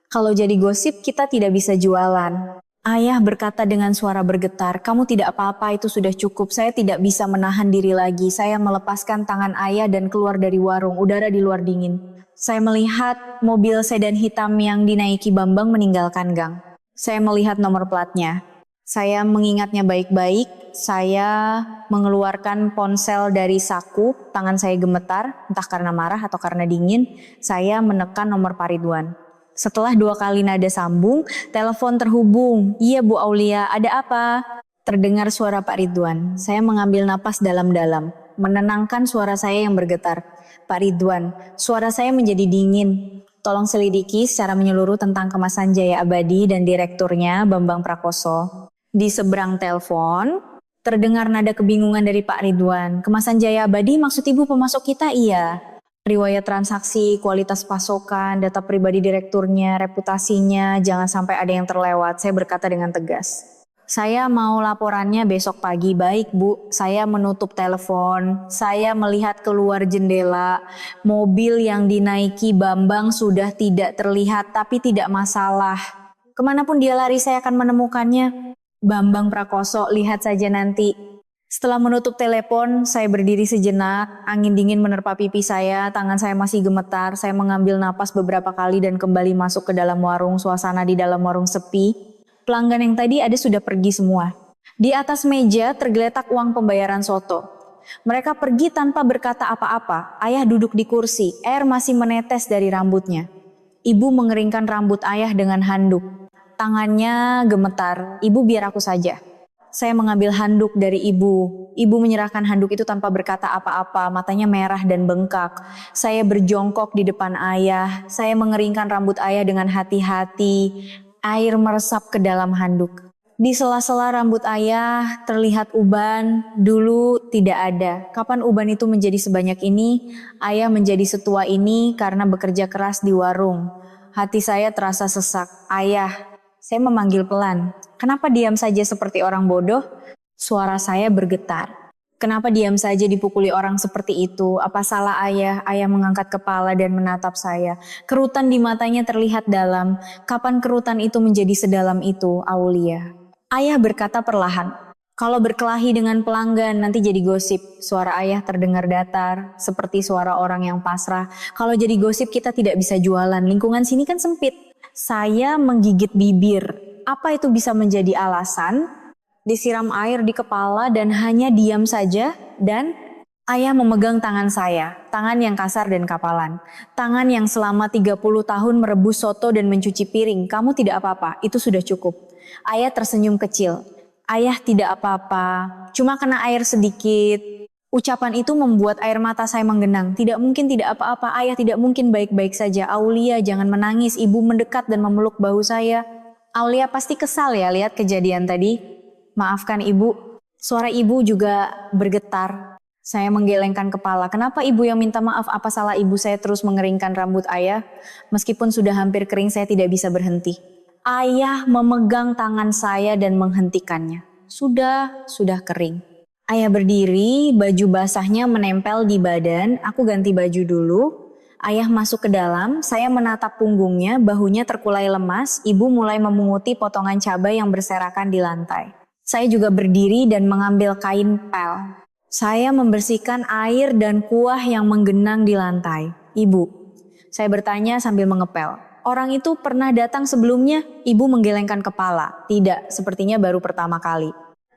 Kalau jadi gosip kita tidak bisa jualan. Ayah berkata dengan suara bergetar, kamu tidak apa-apa, itu sudah cukup. Saya tidak bisa menahan diri lagi. Saya melepaskan tangan ayah dan keluar dari warung. Udara di luar dingin. Saya melihat mobil sedan hitam yang dinaiki Bambang meninggalkan gang. Saya melihat nomor platnya. Saya mengingatnya baik-baik. Saya mengeluarkan ponsel dari saku, tangan saya gemetar, entah karena marah atau karena dingin. Saya menekan nomor Pak Ridwan. Setelah 2 kali nada sambung, telepon terhubung. Iya Bu Aulia, ada apa? Terdengar suara Pak Ridwan. Saya mengambil napas dalam-dalam, menenangkan suara saya yang bergetar. Pak Ridwan, suara saya menjadi dingin. Tolong selidiki secara menyeluruh tentang kemasan Jaya Abadi dan direkturnya Bambang Prakoso. Di seberang telepon, terdengar nada kebingungan dari Pak Ridwan. Kemasan Jaya Abadi maksud ibu pemasok kita? Iya. Riwayat transaksi, kualitas pasokan, data pribadi direkturnya, reputasinya, jangan sampai ada yang terlewat. Saya berkata dengan tegas. Saya mau laporannya besok pagi. Baik Bu, saya menutup telepon. Saya melihat keluar jendela. Mobil yang dinaiki Bambang sudah tidak terlihat, tapi tidak masalah. Kemanapun dia lari saya akan menemukannya. Bambang Prakoso, lihat saja nanti. Setelah menutup telepon, saya berdiri sejenak, angin dingin menerpa pipi saya, tangan saya masih gemetar, saya mengambil napas beberapa kali dan kembali masuk ke dalam warung, suasana di dalam warung sepi. Pelanggan yang tadi ada sudah pergi semua. Di atas meja tergeletak uang pembayaran soto. Mereka pergi tanpa berkata apa-apa, ayah duduk di kursi, air masih menetes dari rambutnya. Ibu mengeringkan rambut ayah dengan handuk. Tangannya gemetar, ibu biar aku saja. Saya mengambil handuk dari ibu. Ibu menyerahkan handuk itu tanpa berkata apa-apa, matanya merah dan bengkak. Saya berjongkok di depan ayah. Saya mengeringkan rambut ayah dengan hati-hati. Air meresap ke dalam handuk. Di sela-sela rambut ayah terlihat uban. Dulu tidak ada. Kapan uban itu menjadi sebanyak ini? Ayah menjadi setua ini karena bekerja keras di warung. Hati saya terasa sesak. Ayah, saya memanggil pelan. Kenapa diam saja seperti orang bodoh? Suara saya bergetar. Kenapa diam saja dipukuli orang seperti itu? Apa salah ayah? Ayah mengangkat kepala dan menatap saya. Kerutan di matanya terlihat dalam. Kapan kerutan itu menjadi sedalam itu, Aulia? Ayah berkata perlahan. Kalau berkelahi dengan pelanggan nanti jadi gosip. Suara ayah terdengar datar, seperti suara orang yang pasrah. Kalau jadi gosip kita tidak bisa jualan. Lingkungan sini kan sempit. Saya menggigit bibir. Apa itu bisa menjadi alasan? Disiram air di kepala dan hanya diam saja, dan ayah memegang tangan saya, tangan yang kasar dan kapalan. Tangan yang selama 30 tahun merebus soto dan mencuci piring. Kamu tidak apa-apa, itu sudah cukup. Ayah tersenyum kecil. Ayah tidak apa-apa, cuma kena air sedikit. Ucapan itu membuat air mata saya menggenang. Tidak mungkin tidak apa-apa, ayah tidak mungkin baik-baik saja. Aulia, jangan menangis. Ibu mendekat dan memeluk bahu saya. Aulia pasti kesal ya lihat kejadian tadi. Maafkan ibu. Suara ibu juga bergetar. Saya menggelengkan kepala. Kenapa ibu yang minta maaf? Apa salah ibu? Saya terus mengeringkan rambut ayah. Meskipun sudah hampir kering, saya tidak bisa berhenti. Ayah memegang tangan saya dan menghentikannya. Sudah kering. Ayah berdiri, baju basahnya menempel di badan, aku ganti baju dulu. Ayah masuk ke dalam, saya menatap punggungnya, bahunya terkulai lemas, ibu mulai memunguti potongan cabai yang berserakan di lantai. Saya juga berdiri dan mengambil kain pel. Saya membersihkan air dan kuah yang menggenang di lantai. Ibu, saya bertanya sambil mengepel. Orang itu pernah datang sebelumnya? Ibu menggelengkan kepala. Tidak, sepertinya baru pertama kali.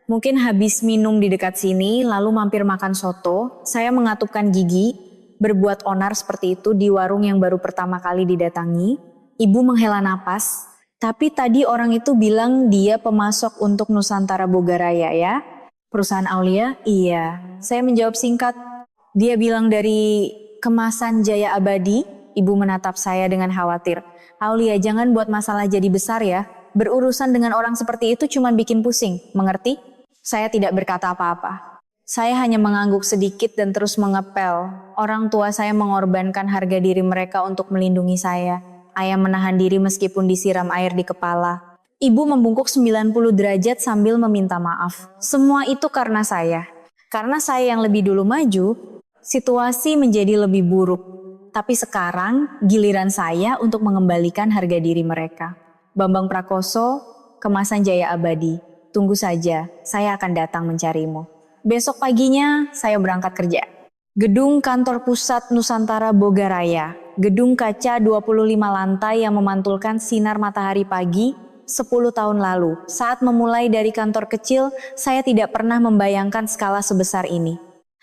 Mungkin habis minum di dekat sini, lalu mampir makan soto. Saya mengatupkan gigi, berbuat onar seperti itu di warung yang baru pertama kali didatangi. Ibu menghela napas, tapi tadi orang itu bilang dia pemasok untuk Nusantara Bogaraya ya? Perusahaan Aulia? Iya. Saya menjawab singkat. Dia bilang dari kemasan Jaya Abadi. Ibu menatap saya dengan khawatir. Aulia, jangan buat masalah jadi besar ya. Berurusan dengan orang seperti itu cuma bikin pusing, mengerti? Saya tidak berkata apa-apa. Saya hanya mengangguk sedikit dan terus mengepel. Orang tua saya mengorbankan harga diri mereka untuk melindungi saya. Ayah menahan diri meskipun disiram air di kepala. Ibu membungkuk 90 derajat sambil meminta maaf. Semua itu karena saya. Karena saya yang lebih dulu maju, situasi menjadi lebih buruk. Tapi sekarang giliran saya untuk mengembalikan harga diri mereka. Bambang Prakoso, Kemasan Jaya Abadi. Tunggu saja, saya akan datang mencarimu. Besok paginya, saya berangkat kerja. Gedung Kantor Pusat Nusantara Bogaraya. Gedung kaca 25 lantai yang memantulkan sinar matahari pagi 10 tahun lalu. Saat memulai dari kantor kecil, saya tidak pernah membayangkan skala sebesar ini.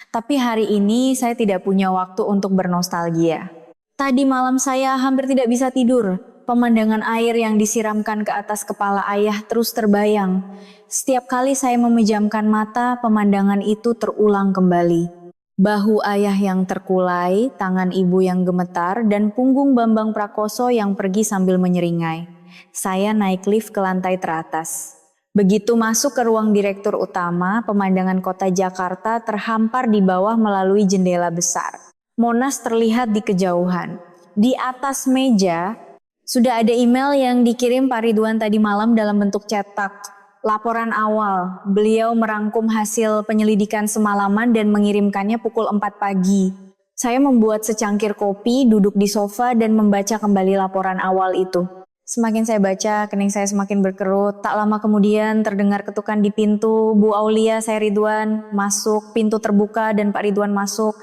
Tapi hari ini, saya tidak punya waktu untuk bernostalgia. Tadi malam saya hampir tidak bisa tidur. Pemandangan air yang disiramkan ke atas kepala ayah terus terbayang. Setiap kali saya memejamkan mata, pemandangan itu terulang kembali. Bahu ayah yang terkulai, tangan ibu yang gemetar, dan punggung Bambang Prakoso yang pergi sambil menyeringai. Saya naik lift ke lantai teratas. Begitu masuk ke ruang direktur utama, pemandangan kota Jakarta terhampar di bawah melalui jendela besar. Monas terlihat di kejauhan. Di atas meja, sudah ada email yang dikirim Pak Ridwan tadi malam dalam bentuk cetak. Laporan awal, beliau merangkum hasil penyelidikan semalaman dan mengirimkannya pukul 4 pagi. Saya membuat secangkir kopi, duduk di sofa dan membaca kembali laporan awal itu. Semakin saya baca, kening saya semakin berkerut. Tak lama kemudian terdengar ketukan di pintu. Bu Aulia, saya Ridwan, masuk. Pintu terbuka dan Pak Ridwan masuk.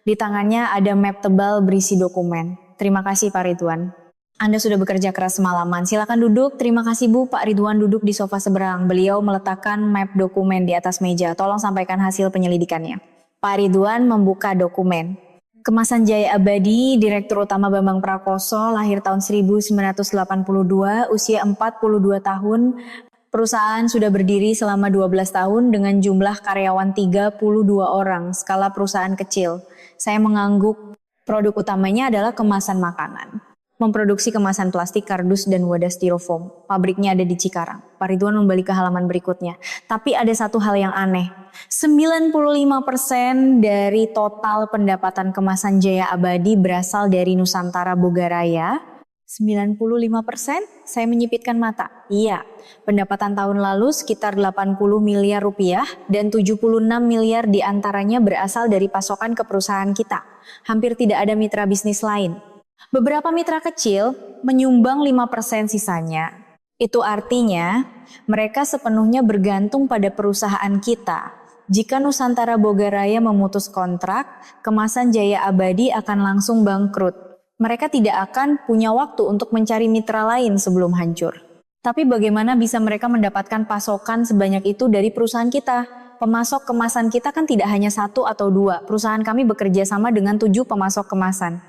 Di tangannya ada map tebal berisi dokumen. Terima kasih Pak Ridwan. Anda sudah bekerja keras semalaman. Silakan duduk. Terima kasih Bu. Pak Ridwan duduk di sofa seberang. Beliau meletakkan map dokumen di atas meja. Tolong sampaikan hasil penyelidikannya. Pak Ridwan membuka dokumen. Kemasan Jaya Abadi, Direktur Utama Bambang Prakoso, lahir tahun 1982, usia 42 tahun. Perusahaan sudah berdiri selama 12 tahun dengan jumlah karyawan 32 orang, skala perusahaan kecil. Saya mengangguk. Produk utamanya adalah kemasan makanan. Memproduksi kemasan plastik, kardus, dan wadah styrofoam. Pabriknya ada di Cikarang. Pak Ridwan membalik ke halaman berikutnya. Tapi ada satu hal yang aneh. 95% dari total pendapatan kemasan Jaya Abadi berasal dari Nusantara Bogaraya. 95%? Saya menyipitkan mata. Iya, pendapatan tahun lalu sekitar 80 miliar rupiah dan 76 miliar diantaranya berasal dari pasokan ke perusahaan kita. Hampir tidak ada mitra bisnis lain. Beberapa mitra kecil menyumbang 5% sisanya. Itu artinya mereka sepenuhnya bergantung pada perusahaan kita. Jika Nusantara Bogaraya memutus kontrak, Kemasan Jaya Abadi akan langsung bangkrut. Mereka tidak akan punya waktu untuk mencari mitra lain sebelum hancur. Tapi bagaimana bisa mereka mendapatkan pasokan sebanyak itu dari perusahaan kita? Pemasok kemasan kita kan tidak hanya 1 atau 2. Perusahaan kami bekerja sama dengan 7 pemasok kemasan.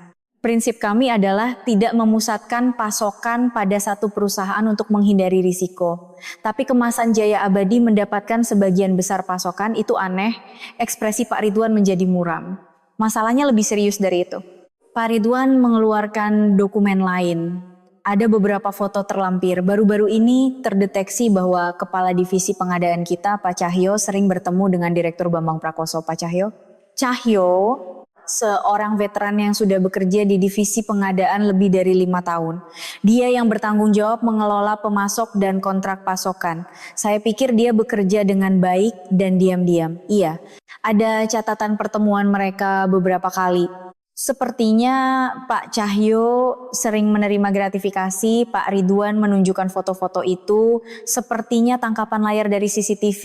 Prinsip kami adalah tidak memusatkan pasokan pada satu perusahaan untuk menghindari risiko. Tapi kemasan Jaya Abadi mendapatkan sebagian besar pasokan, itu aneh. Ekspresi Pak Ridwan menjadi muram. Masalahnya lebih serius dari itu. Pak Ridwan mengeluarkan dokumen lain. Ada beberapa foto terlampir. Baru-baru ini terdeteksi bahwa Kepala Divisi Pengadaan kita, Pak Cahyo, sering bertemu dengan Direktur Bambang Prakoso. Pak Cahyo? Cahyo, seorang veteran yang sudah bekerja di divisi pengadaan lebih dari 5 tahun. Dia yang bertanggung jawab mengelola pemasok dan kontrak pasokan. Saya pikir dia bekerja dengan baik dan diam-diam. Iya, ada catatan pertemuan mereka beberapa kali. Sepertinya Pak Cahyo sering menerima gratifikasi. Pak Ridwan menunjukkan foto-foto itu. Sepertinya tangkapan layar dari CCTV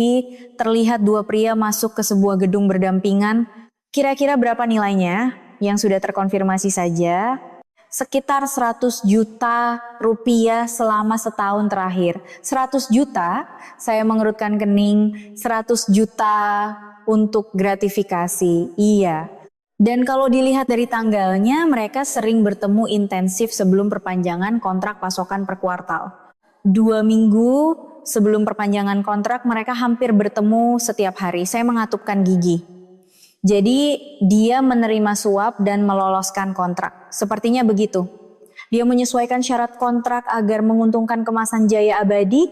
terlihat dua pria masuk ke sebuah gedung berdampingan. Kira-kira berapa nilainya? Yang sudah terkonfirmasi saja. Sekitar 100 juta rupiah selama setahun terakhir. 100 juta, saya mengerutkan kening, 100 juta untuk gratifikasi. Iya. Dan kalau dilihat dari tanggalnya, mereka sering bertemu intensif sebelum perpanjangan kontrak pasokan per kuartal. 2 minggu sebelum perpanjangan kontrak, mereka hampir bertemu setiap hari. Saya mengatupkan gigi. Jadi dia menerima suap dan meloloskan kontrak. Sepertinya begitu. Dia menyesuaikan syarat kontrak agar menguntungkan kemasan Jaya Abadi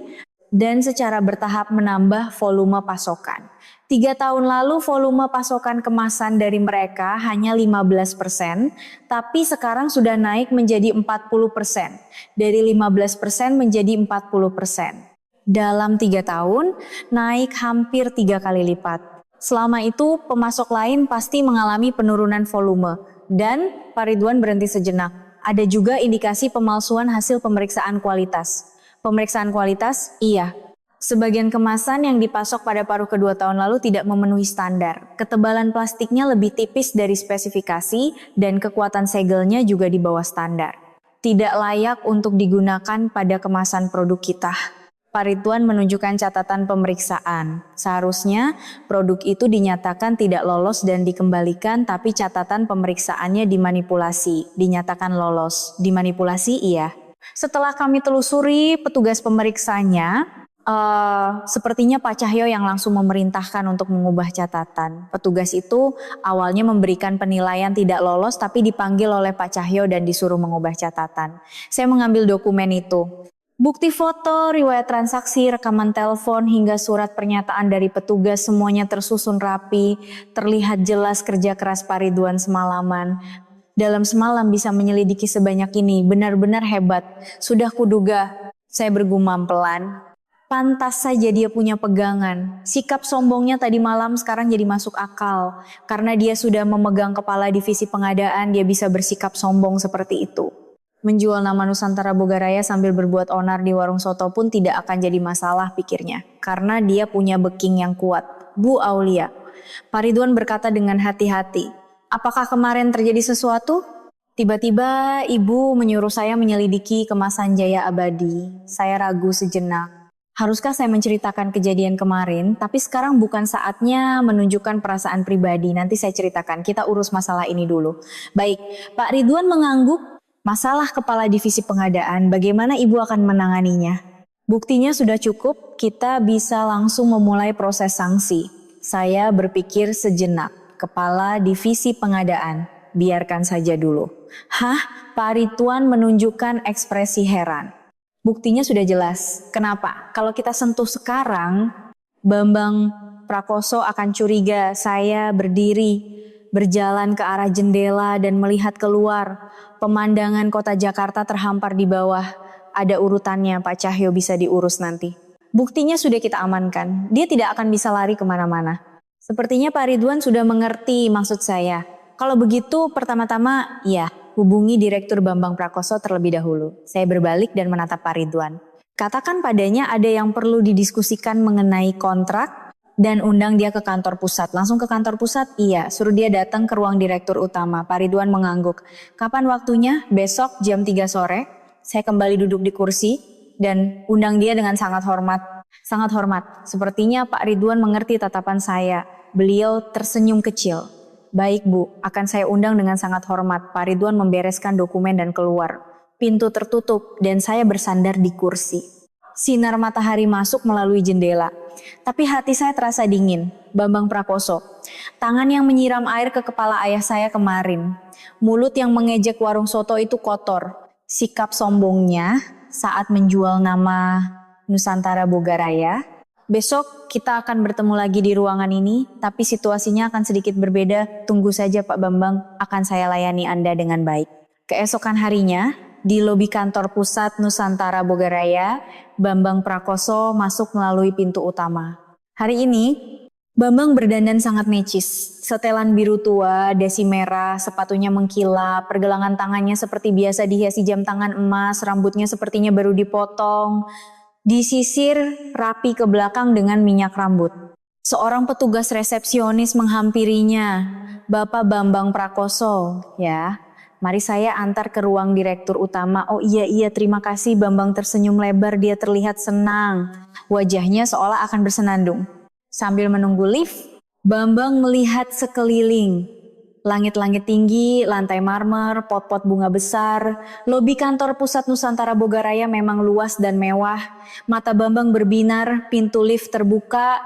dan secara bertahap menambah volume pasokan. 3 tahun lalu volume pasokan kemasan dari mereka hanya 15%, tapi sekarang sudah naik menjadi 40%. Dari 15% menjadi 40%. Dalam 3 tahun, naik hampir 3 kali lipat. Selama itu, pemasok lain pasti mengalami penurunan volume. Dan Pak Ridwan berhenti sejenak. Ada juga indikasi pemalsuan hasil pemeriksaan kualitas. Pemeriksaan kualitas, iya. Sebagian kemasan yang dipasok pada paruh kedua tahun lalu tidak memenuhi standar. Ketebalan plastiknya lebih tipis dari spesifikasi dan kekuatan segelnya juga di bawah standar. Tidak layak untuk digunakan pada kemasan produk kita. Pak Ridwan menunjukkan catatan pemeriksaan. Seharusnya produk itu dinyatakan tidak lolos dan dikembalikan, tapi catatan pemeriksaannya dimanipulasi. Dinyatakan lolos. Dimanipulasi iya. Setelah kami telusuri petugas pemeriksanya, sepertinya Pak Cahyo yang langsung memerintahkan untuk mengubah catatan. Petugas itu awalnya memberikan penilaian tidak lolos tapi dipanggil oleh Pak Cahyo dan disuruh mengubah catatan. Saya mengambil dokumen itu. Bukti foto, riwayat transaksi, rekaman telepon hingga surat pernyataan dari petugas semuanya tersusun rapi. Terlihat jelas kerja keras Pak Ridwan semalaman. Dalam semalam bisa menyelidiki sebanyak ini, benar-benar hebat. Sudah kuduga, saya bergumam pelan. Pantas saja dia punya pegangan. Sikap sombongnya tadi malam sekarang jadi masuk akal. Karena dia sudah memegang kepala divisi pengadaan, dia bisa bersikap sombong seperti itu. Menjual nama Nusantara Bogaraya sambil berbuat onar di warung soto pun tidak akan jadi masalah, pikirnya. Karena dia punya backing yang kuat. Bu Aulia. Pak Ridwan berkata dengan hati-hati. Apakah kemarin terjadi sesuatu? Tiba-tiba ibu menyuruh saya menyelidiki kemasan Jaya Abadi. Saya ragu sejenak. Haruskah saya menceritakan kejadian kemarin, tapi sekarang bukan saatnya menunjukkan perasaan pribadi. Nanti saya ceritakan, kita urus masalah ini dulu. Baik, Pak Ridwan mengangguk. Masalah kepala divisi pengadaan, bagaimana ibu akan menanganinya? Buktinya sudah cukup, kita bisa langsung memulai proses sanksi. Saya berpikir sejenak, kepala divisi pengadaan, biarkan saja dulu. Hah? Pak Ridwan menunjukkan ekspresi heran. Buktinya sudah jelas. Kenapa? Kalau kita sentuh sekarang, Bambang Prakoso akan curiga saya berdiri, berjalan ke arah jendela dan melihat keluar. Pemandangan kota Jakarta terhampar di bawah. Ada urutannya, Pak Cahyo bisa diurus nanti. Buktinya sudah kita amankan. Dia tidak akan bisa lari kemana-mana. Sepertinya Pak Ridwan sudah mengerti maksud saya. Kalau begitu, pertama-tama, ya. Hubungi Direktur Bambang Prakoso terlebih dahulu. Saya berbalik dan menatap Pak Ridwan. Katakan padanya ada yang perlu didiskusikan mengenai kontrak dan undang dia ke kantor pusat. Langsung ke kantor pusat? Iya. Suruh dia datang ke ruang Direktur Utama. Pak Ridwan mengangguk. Kapan waktunya? Besok jam 3 sore. Saya kembali duduk di kursi dan undang dia dengan sangat hormat. Sangat hormat. Sepertinya Pak Ridwan mengerti tatapan saya. Beliau tersenyum kecil. Baik Bu, akan saya undang dengan sangat hormat. Pak Ridwan membereskan dokumen dan keluar. Pintu tertutup dan saya bersandar di kursi. Sinar matahari masuk melalui jendela. Tapi hati saya terasa dingin. Bambang Prakoso. Tangan yang menyiram air ke kepala ayah saya kemarin. Mulut yang mengejek warung soto itu kotor. Sikap sombongnya saat menjual nama Nusantara Bogaraya. Besok kita akan bertemu lagi di ruangan ini, tapi situasinya akan sedikit berbeda. Tunggu saja Pak Bambang, akan saya layani Anda dengan baik. Keesokan harinya, di lobi kantor pusat Nusantara Bogaraya, Bambang Prakoso masuk melalui pintu utama. Hari ini, Bambang berdandan sangat necis. Setelan biru tua, dasi merah, sepatunya mengkilap, pergelangan tangannya seperti biasa dihiasi jam tangan emas, rambutnya sepertinya baru dipotong. Disisir rapi ke belakang dengan minyak rambut. Seorang petugas resepsionis menghampirinya. Bapak Bambang Prakoso, ya. Mari saya antar ke ruang direktur utama. Oh iya, terima kasih. Bambang tersenyum lebar, dia terlihat senang. Wajahnya seolah akan bersenandung. Sambil menunggu lift, Bambang melihat sekeliling. Langit-langit tinggi, lantai marmer, pot-pot bunga besar. Lobi kantor pusat Nusantara Bogaraya memang luas dan mewah. Mata Bambang berbinar, pintu lift terbuka.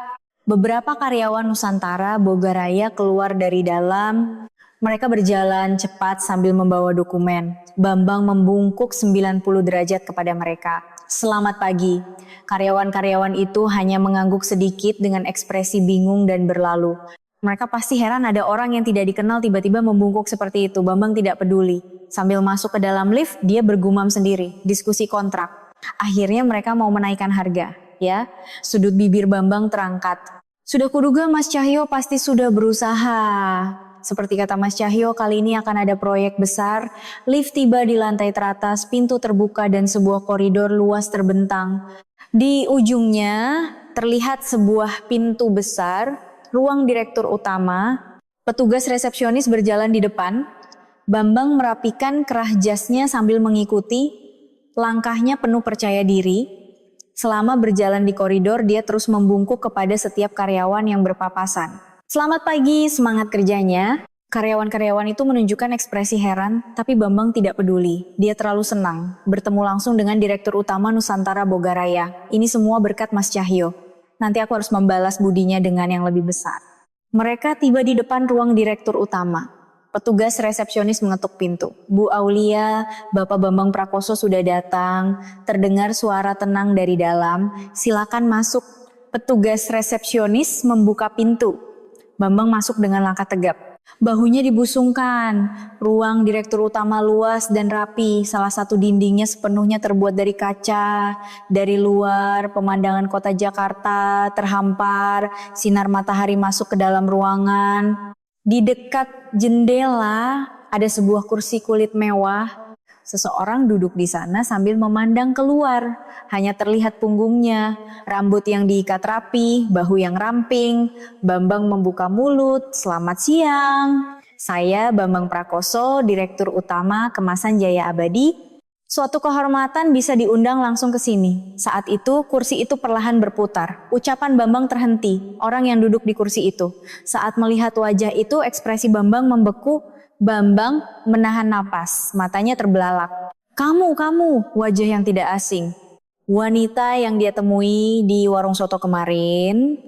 Beberapa karyawan Nusantara Bogaraya keluar dari dalam. Mereka berjalan cepat sambil membawa dokumen. Bambang membungkuk 90 derajat kepada mereka. Selamat pagi. Karyawan-karyawan itu hanya mengangguk sedikit dengan ekspresi bingung dan berlalu. Mereka pasti heran ada orang yang tidak dikenal tiba-tiba membungkuk seperti itu. Bambang tidak peduli. Sambil masuk ke dalam lift, dia bergumam sendiri. Diskusi kontrak. Akhirnya mereka mau menaikkan harga. Ya, sudut bibir Bambang terangkat. Sudah kuduga Mas Cahyo pasti sudah berusaha. Seperti kata Mas Cahyo, kali ini akan ada proyek besar. Lift tiba di lantai teratas, pintu terbuka dan sebuah koridor luas terbentang. Di ujungnya terlihat sebuah pintu besar. Ruang direktur utama, petugas resepsionis berjalan di depan. Bambang merapikan kerah jasnya sambil mengikuti. Langkahnya penuh percaya diri. Selama berjalan di koridor, dia terus membungkuk kepada setiap karyawan yang berpapasan. Selamat pagi, semangat kerjanya. Karyawan-karyawan itu menunjukkan ekspresi heran, tapi Bambang tidak peduli. Dia terlalu senang bertemu langsung dengan direktur utama Nusantara Bogaraya. Ini semua berkat Mas Cahyo. Nanti aku harus membalas budinya dengan yang lebih besar. Mereka tiba di depan ruang direktur utama. Petugas resepsionis mengetuk pintu. Bu Aulia, Bapak Bambang Prakoso sudah datang. Terdengar suara tenang dari dalam. Silakan masuk. Petugas resepsionis membuka pintu. Bambang masuk dengan langkah tegap. Bahunya dibusungkan. Ruang direktur utama luas dan rapi. Salah satu dindingnya sepenuhnya terbuat dari kaca. Dari luar, pemandangan kota Jakarta terhampar. Sinar matahari masuk ke dalam ruangan. Di dekat jendela ada sebuah kursi kulit mewah. Seseorang duduk di sana sambil memandang keluar. Hanya terlihat punggungnya, rambut yang diikat rapi, bahu yang ramping. Bambang membuka mulut, selamat siang. Saya Bambang Prakoso, Direktur Utama Kemasan Jaya Abadi. Suatu kehormatan bisa diundang langsung ke sini. Saat itu kursi itu perlahan berputar. Ucapan Bambang terhenti, orang yang duduk di kursi itu. Saat melihat wajah itu, ekspresi Bambang membeku. Bambang menahan napas, matanya terbelalak. Kamu, wajah yang tidak asing. Wanita yang dia temui di warung soto kemarin.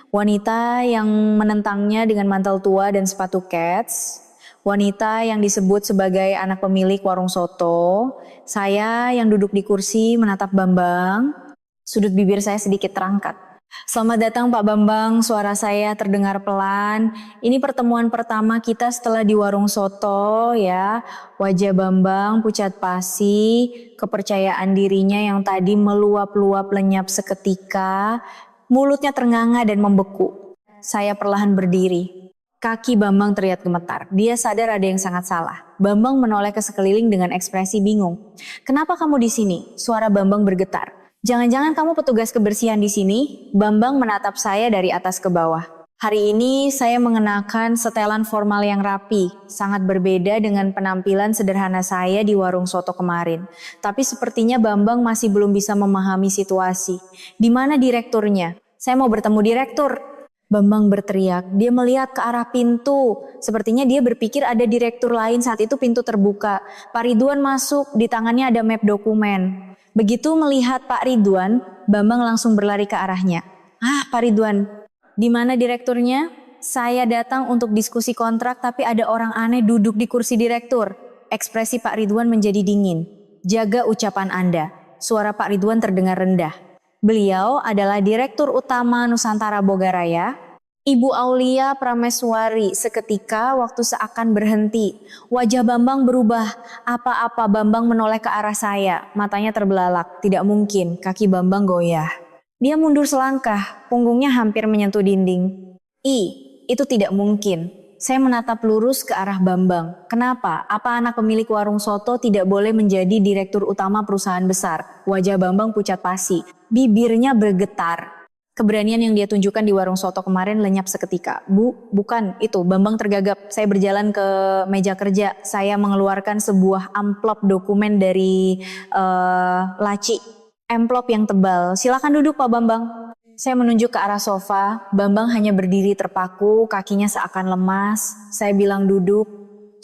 Wanita yang menentangnya dengan mantel tua dan sepatu kets. Wanita yang disebut sebagai anak pemilik warung soto. Saya yang duduk di kursi menatap Bambang. Sudut bibir saya sedikit terangkat. Selamat datang Pak Bambang, suara saya terdengar pelan. Ini pertemuan pertama kita setelah di warung soto ya. Wajah Bambang pucat pasi, kepercayaan dirinya yang tadi meluap-luap lenyap seketika. Mulutnya ternganga dan membeku. Saya perlahan berdiri. Kaki Bambang terlihat gemetar. Dia sadar ada yang sangat salah. Bambang menoleh ke sekeliling dengan ekspresi bingung. Kenapa kamu di sini? Suara Bambang bergetar. Jangan-jangan kamu petugas kebersihan di sini? Bambang menatap saya dari atas ke bawah. Hari ini saya mengenakan setelan formal yang rapi, sangat berbeda dengan penampilan sederhana saya di warung soto kemarin. Tapi sepertinya Bambang masih belum bisa memahami situasi. Di mana direkturnya? Saya mau bertemu direktur. Bambang berteriak. Dia melihat ke arah pintu. Sepertinya dia berpikir ada direktur lain. Saat itu pintu terbuka. Pak Ridwan masuk. Di tangannya ada map dokumen. Begitu melihat Pak Ridwan, Bambang langsung berlari ke arahnya. Ah, Pak Ridwan, di mana direkturnya? Saya datang untuk diskusi kontrak, tapi ada orang aneh duduk di kursi direktur. Ekspresi Pak Ridwan menjadi dingin. Jaga ucapan Anda. Suara Pak Ridwan terdengar rendah. Beliau adalah Direktur Utama Nusantara Boga Raya, Ibu Aulia Prameswari. Seketika waktu seakan berhenti. Wajah Bambang berubah. Apa-apa, Bambang menoleh ke arah saya. Matanya terbelalak. Tidak mungkin, kaki Bambang goyah. Dia mundur selangkah, punggungnya hampir menyentuh dinding. Itu tidak mungkin. Saya menatap lurus ke arah Bambang. Kenapa? Apa anak pemilik warung soto tidak boleh menjadi direktur utama perusahaan besar? Wajah Bambang pucat pasi. Bibirnya bergetar. Keberanian yang dia tunjukkan di warung soto kemarin lenyap seketika. Bu, bukan itu. Bambang tergagap. Saya berjalan ke meja kerja. Saya mengeluarkan sebuah amplop dokumen dari laci. Amplop yang tebal. Silakan duduk Pak Bambang. Saya menunjuk ke arah sofa. Bambang hanya berdiri terpaku, kakinya seakan lemas. Saya bilang duduk.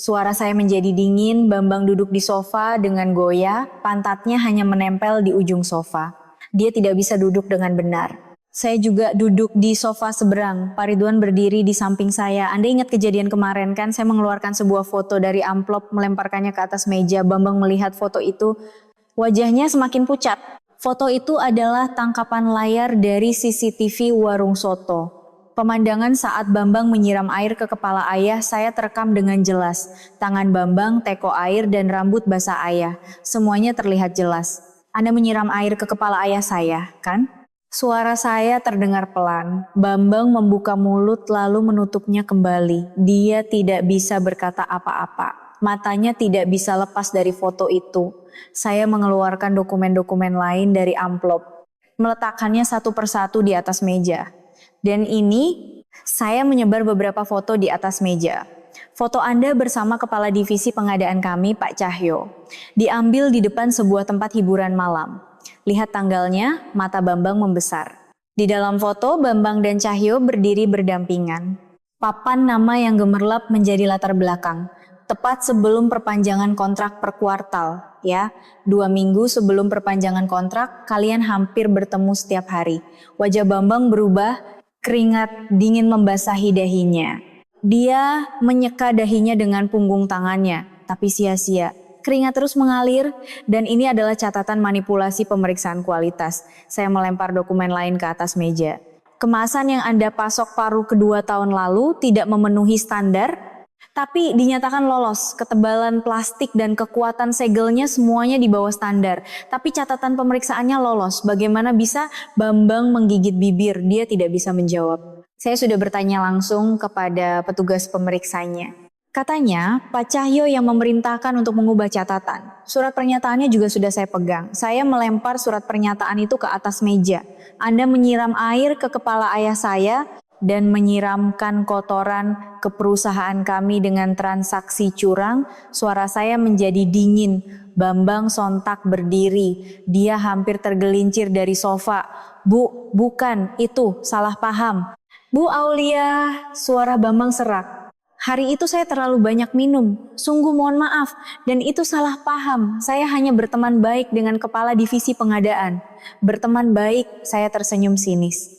Suara saya menjadi dingin. Bambang duduk di sofa dengan goyah. Pantatnya hanya menempel di ujung sofa. Dia tidak bisa duduk dengan benar. Saya juga duduk di sofa seberang. Pak Ridwan berdiri di samping saya. Anda ingat kejadian kemarin kan? Saya mengeluarkan sebuah foto dari amplop, melemparkannya ke atas meja. Bambang melihat foto itu. Wajahnya semakin pucat. Foto itu adalah tangkapan layar dari CCTV warung soto. Pemandangan saat Bambang menyiram air ke kepala ayah saya terekam dengan jelas. Tangan Bambang, teko air, dan rambut basah ayah. Semuanya terlihat jelas. Anda menyiram air ke kepala ayah saya, kan? Suara saya terdengar pelan. Bambang membuka mulut lalu menutupnya kembali. Dia tidak bisa berkata apa-apa. Matanya tidak bisa lepas dari foto itu. Saya mengeluarkan dokumen-dokumen lain dari amplop, meletakkannya satu persatu di atas meja. Dan ini, saya menyebar beberapa foto di atas meja. Foto Anda bersama Kepala Divisi Pengadaan kami, Pak Cahyo. Diambil di depan sebuah tempat hiburan malam. Lihat tanggalnya, mata Bambang membesar. Di dalam foto, Bambang dan Cahyo berdiri berdampingan. Papan nama yang gemerlap menjadi latar belakang. Tepat sebelum perpanjangan kontrak per kuartal, ya. 2 minggu sebelum perpanjangan kontrak, kalian hampir bertemu setiap hari. Wajah Bambang berubah, keringat dingin membasahi dahinya. Dia menyeka dahinya dengan punggung tangannya, tapi sia-sia. Keringat terus mengalir, dan ini adalah catatan manipulasi pemeriksaan kualitas. Saya melempar dokumen lain ke atas meja. Kemasan yang Anda pasok paruh kedua tahun lalu tidak memenuhi standar, tapi dinyatakan lolos. Ketebalan plastik dan kekuatan segelnya semuanya di bawah standar. Tapi catatan pemeriksaannya lolos. Bagaimana bisa? Bambang menggigit bibir. Dia tidak bisa menjawab. Saya sudah bertanya langsung kepada petugas pemeriksanya. Katanya, Pak Cahyo yang memerintahkan untuk mengubah catatan. Surat pernyataannya juga sudah saya pegang. Saya melempar surat pernyataan itu ke atas meja. Anda menyiram air ke kepala ayah saya dan menyiramkan kotoran ke perusahaan kami dengan transaksi curang. Suara saya menjadi dingin. Bambang sontak berdiri. Dia hampir tergelincir dari sofa. Bu, bukan, itu salah paham. Bu Aulia, suara Bambang serak. Hari itu saya terlalu banyak minum. Sungguh mohon maaf, dan itu salah paham. Saya hanya berteman baik dengan Kepala Divisi Pengadaan. Berteman baik, saya tersenyum sinis.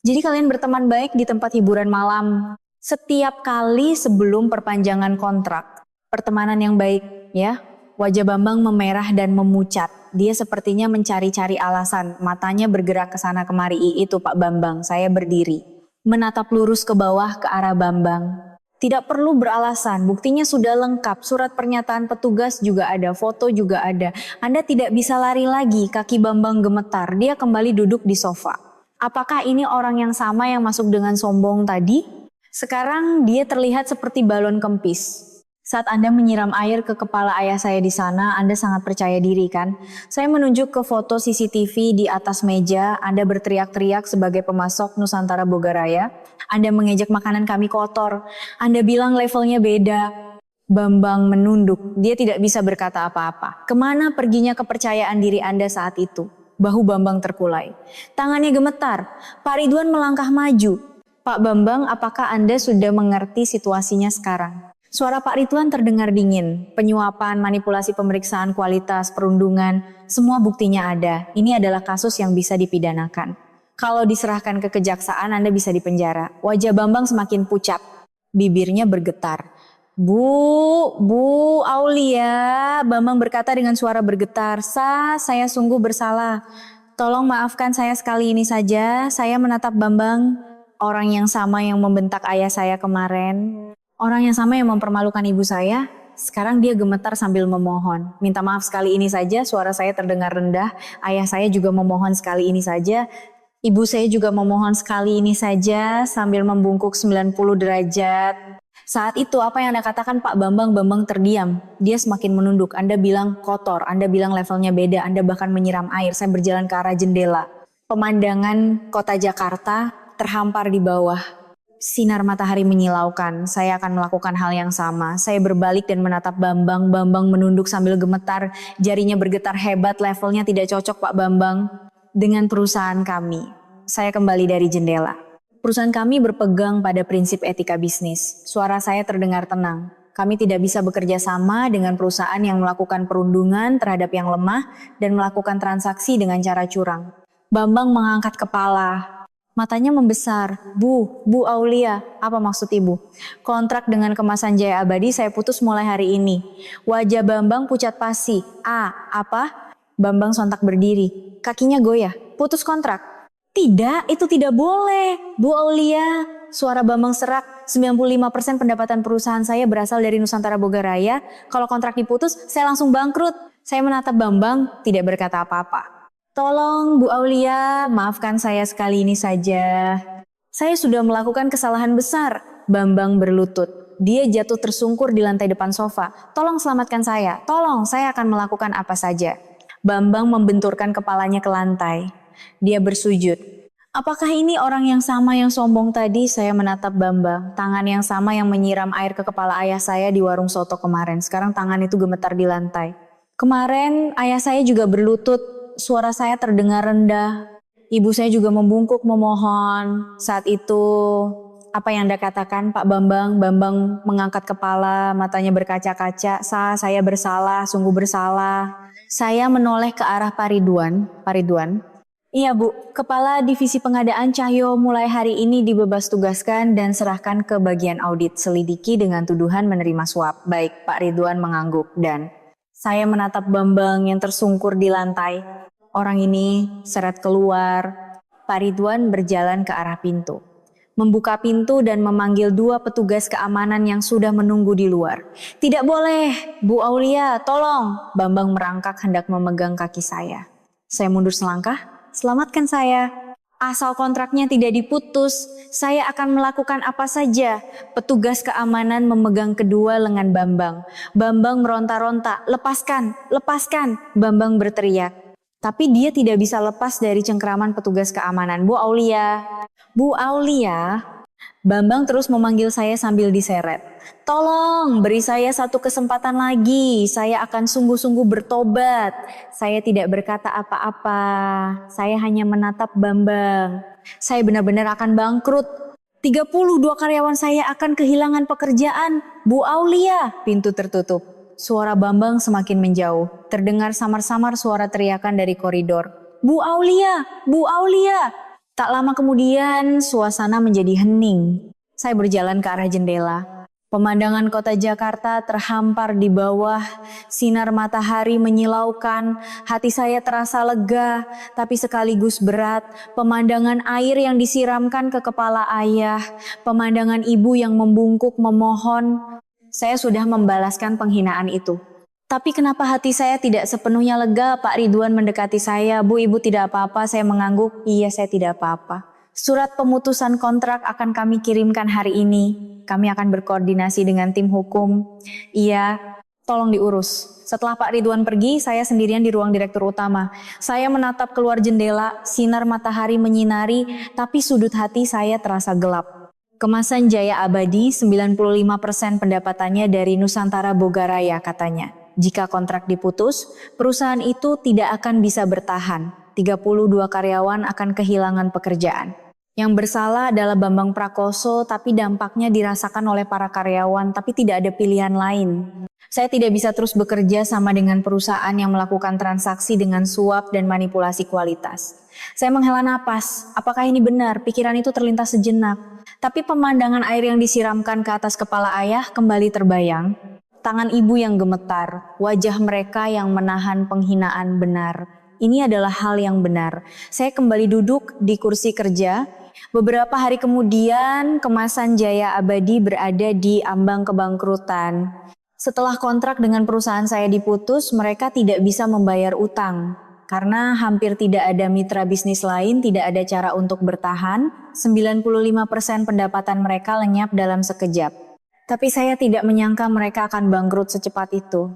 Jadi kalian berteman baik di tempat hiburan malam setiap kali sebelum perpanjangan kontrak. Pertemanan yang baik, ya. Wajah Bambang memerah dan memucat. Dia sepertinya mencari-cari alasan. Matanya bergerak ke sana kemari. Itu Pak Bambang, saya berdiri. Menatap lurus ke bawah ke arah Bambang. Tidak perlu beralasan, buktinya sudah lengkap. Surat pernyataan petugas juga ada, foto juga ada. Anda tidak bisa lari lagi, kaki Bambang gemetar. Dia kembali duduk di sofa. Apakah ini orang yang sama yang masuk dengan sombong tadi? Sekarang dia terlihat seperti balon kempis. Saat Anda menyiram air ke kepala ayah saya di sana, Anda sangat percaya diri kan? Saya menunjuk ke foto CCTV di atas meja. Anda berteriak-teriak sebagai pemasok Nusantara Boga Raya. Anda mengejek makanan kami kotor. Anda bilang levelnya beda. Bambang menunduk. Dia tidak bisa berkata apa-apa. Kemana perginya kepercayaan diri Anda saat itu? Bahu Bambang terkulai. Tangannya gemetar. Pak Ridwan melangkah maju. Pak Bambang, apakah Anda sudah mengerti situasinya sekarang? Suara Pak Ridwan terdengar dingin. Penyuapan, manipulasi pemeriksaan kualitas, perundungan, semua buktinya ada. Ini adalah kasus yang bisa dipidanakan. Kalau diserahkan ke kejaksaan, Anda bisa dipenjara. Wajah Bambang semakin pucat. Bibirnya bergetar. Bu Aulia, Bambang berkata dengan suara bergetar. Saya sungguh bersalah. Tolong maafkan saya sekali ini saja. Saya menatap Bambang, orang yang sama yang membentak ayah saya kemarin. Orang yang sama yang mempermalukan ibu saya. Sekarang dia gemetar sambil memohon. Minta maaf sekali ini saja, suara saya terdengar rendah. Ayah saya juga memohon sekali ini saja. Ibu saya juga memohon sekali ini saja sambil membungkuk 90 derajat. Saat itu apa yang Anda katakan Pak Bambang? Bambang terdiam. Dia semakin menunduk. Anda bilang kotor, Anda bilang levelnya beda, Anda bahkan menyiram air. Saya berjalan ke arah jendela. Pemandangan kota Jakarta terhampar di bawah. Sinar matahari menyilaukan. Saya akan melakukan hal yang sama. Saya berbalik dan menatap Bambang. Bambang menunduk sambil gemetar. Jarinya bergetar hebat. Levelnya tidak cocok Pak Bambang dengan perusahaan kami. Saya kembali dari jendela. Perusahaan kami berpegang pada prinsip etika bisnis. Suara saya terdengar tenang. Kami tidak bisa bekerja sama dengan perusahaan yang melakukan perundungan terhadap yang lemah dan melakukan transaksi dengan cara curang. Bambang mengangkat kepala. Matanya membesar. Bu Aulia, apa maksud ibu? Kontrak dengan kemasan Jaya Abadi saya putus mulai hari ini. Wajah Bambang pucat pasi. Apa? Bambang sontak berdiri. Kakinya goyah. Putus kontrak? Tidak, itu tidak boleh. Bu Aulia, suara Bambang serak. 95% pendapatan perusahaan saya berasal dari Nusantara Boga Raya. Kalau kontrak diputus, saya langsung bangkrut. Saya menatap Bambang, tidak berkata apa-apa. Tolong Bu Aulia, maafkan saya sekali ini saja. Saya sudah melakukan kesalahan besar. Bambang berlutut. Dia jatuh tersungkur di lantai depan sofa. Tolong selamatkan saya. Tolong, saya akan melakukan apa saja. Bambang membenturkan kepalanya ke lantai. Dia bersujud. Apakah ini orang yang sama yang sombong tadi? Saya menatap Bambang. Tangan yang sama yang menyiram air ke kepala ayah saya di warung soto kemarin. Sekarang tangan itu gemetar di lantai. Kemarin ayah saya juga berlutut. Suara saya terdengar rendah. Ibu saya juga membungkuk memohon. Saat itu, apa yang Anda katakan Pak Bambang? Bambang mengangkat kepala, matanya berkaca-kaca. Saya bersalah, sungguh bersalah. Saya menoleh ke arah Pak Ridwan. Pak Ridwan. Iya Bu, Kepala Divisi Pengadaan Cahyo mulai hari ini dibebas tugaskan dan serahkan ke bagian audit selidiki dengan tuduhan menerima suap. Baik, Pak Ridwan mengangguk dan saya menatap Bambang yang tersungkur di lantai. Orang ini seret keluar. Pak Ridwan berjalan ke arah pintu. Membuka pintu dan memanggil 2 petugas keamanan yang sudah menunggu di luar. Tidak boleh, Bu Aulia, tolong. Bambang merangkak hendak memegang kaki saya. Saya mundur selangkah, selamatkan saya. Asal kontraknya tidak diputus, saya akan melakukan apa saja. Petugas keamanan memegang kedua lengan Bambang. Bambang meronta-ronta, lepaskan, lepaskan. Bambang berteriak. Tapi dia tidak bisa lepas dari cengkraman petugas keamanan. Bu Aulia, Bu Aulia. Bambang terus memanggil saya sambil diseret. Tolong beri saya satu kesempatan lagi. Saya akan sungguh-sungguh bertobat. Saya tidak berkata apa-apa. Saya hanya menatap Bambang. Saya benar-benar akan bangkrut. 32 karyawan saya akan kehilangan pekerjaan. Bu Aulia, pintu tertutup. Suara Bambang semakin menjauh. Terdengar samar-samar suara teriakan dari koridor. Bu Aulia, Bu Aulia. Tak lama kemudian suasana menjadi hening. Saya berjalan ke arah jendela. Pemandangan kota Jakarta terhampar di bawah. Sinar matahari menyilaukan. Hati saya terasa lega, tapi sekaligus berat. Pemandangan air yang disiramkan ke kepala ayah. Pemandangan ibu yang membungkuk memohon. Saya sudah membalaskan penghinaan itu. Tapi kenapa hati saya tidak sepenuhnya lega? Pak Ridwan mendekati saya. Bu, ibu tidak apa-apa. Saya mengangguk. Iya, saya tidak apa-apa. Surat pemutusan kontrak akan kami kirimkan hari ini. Kami akan berkoordinasi dengan tim hukum. Iya, tolong diurus. Setelah Pak Ridwan pergi, saya sendirian di ruang direktur utama. Saya menatap keluar jendela, sinar matahari menyinari, tapi sudut hati saya terasa gelap. Kemasan Jaya Abadi 95% pendapatannya dari Nusantara Boga Raya katanya. Jika kontrak diputus, perusahaan itu tidak akan bisa bertahan. 32 karyawan akan kehilangan pekerjaan. Yang bersalah adalah Bambang Prakoso, tapi dampaknya dirasakan oleh para karyawan, tapi tidak ada pilihan lain. Saya tidak bisa terus bekerja sama dengan perusahaan yang melakukan transaksi dengan suap dan manipulasi kualitas. Saya menghela napas, apakah ini benar? Pikiran itu terlintas sejenak. Tapi pemandangan air yang disiramkan ke atas kepala ayah kembali terbayang. Tangan ibu yang gemetar, wajah mereka yang menahan penghinaan benar. Ini adalah hal yang benar. Saya kembali duduk di kursi kerja. Beberapa hari kemudian, kemasan Jaya Abadi berada di ambang kebangkrutan. Setelah kontrak dengan perusahaan saya diputus, mereka tidak bisa membayar utang. Karena hampir tidak ada mitra bisnis lain, tidak ada cara untuk bertahan, 95% pendapatan mereka lenyap dalam sekejap. Tapi saya tidak menyangka mereka akan bangkrut secepat itu.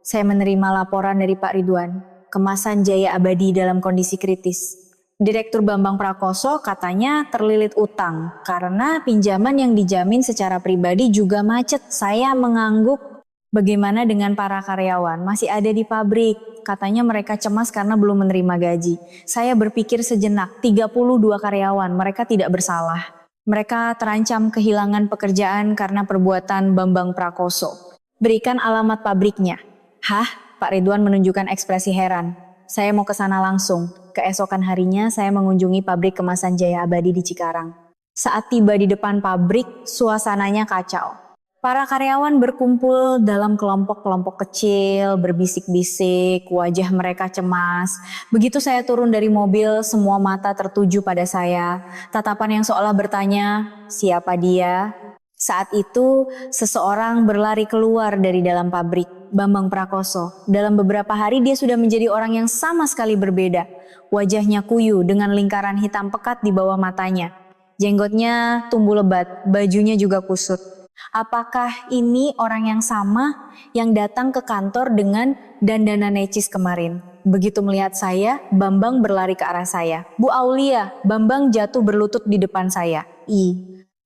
Saya menerima laporan dari Pak Ridwan, kemasan Jaya Abadi dalam kondisi kritis. Direktur Bambang Prakoso katanya terlilit utang karena pinjaman yang dijamin secara pribadi juga macet. Saya mengangguk, bagaimana dengan para karyawan? Masih ada di pabrik. Katanya mereka cemas karena belum menerima gaji. Saya berpikir sejenak, 32 karyawan, mereka tidak bersalah. Mereka terancam kehilangan pekerjaan karena perbuatan Bambang Prakoso. Berikan alamat pabriknya. Hah? Pak Ridwan menunjukkan ekspresi heran. Saya mau ke sana langsung. Keesokan harinya saya mengunjungi pabrik kemasan Jaya Abadi di Cikarang. Saat tiba di depan pabrik, suasananya kacau. Para karyawan berkumpul dalam kelompok-kelompok kecil, berbisik-bisik, wajah mereka cemas. Begitu saya turun dari mobil, semua mata tertuju pada saya. Tatapan yang seolah bertanya, siapa dia? Saat itu, seseorang berlari keluar dari dalam pabrik, Bambang Prakoso. Dalam beberapa hari dia sudah menjadi orang yang sama sekali berbeda. Wajahnya kuyu dengan lingkaran hitam pekat di bawah matanya. Jenggotnya tumbuh lebat, bajunya juga kusut. Apakah ini orang yang sama yang datang ke kantor dengan dandanan necis kemarin? Begitu melihat saya, Bambang berlari ke arah saya. Bu Aulia, Bambang jatuh berlutut di depan saya.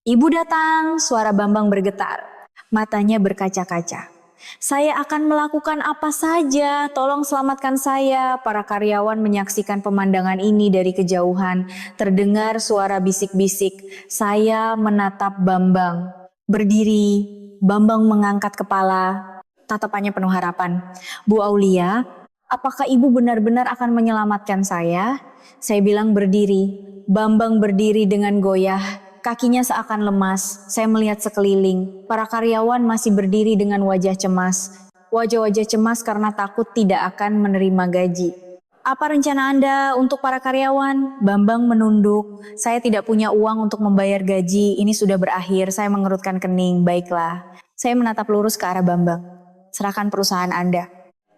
Ibu datang, suara Bambang bergetar. Matanya berkaca-kaca. Saya akan melakukan apa saja, tolong selamatkan saya. Para karyawan menyaksikan pemandangan ini dari kejauhan. Terdengar suara bisik-bisik. Saya menatap Bambang. Berdiri, Bambang mengangkat kepala. Tatapannya penuh harapan. Bu Aulia, apakah ibu benar-benar akan menyelamatkan saya? Saya bilang berdiri. Bambang berdiri dengan goyah. Kakinya seakan lemas. Saya melihat sekeliling. Para karyawan masih berdiri dengan wajah cemas. Wajah-wajah cemas karena takut tidak akan menerima gaji. Apa rencana Anda untuk para karyawan? Bambang menunduk. Saya tidak punya uang untuk membayar gaji. Ini sudah berakhir. Saya mengerutkan kening. Baiklah. Saya menatap lurus ke arah Bambang. Serahkan perusahaan Anda.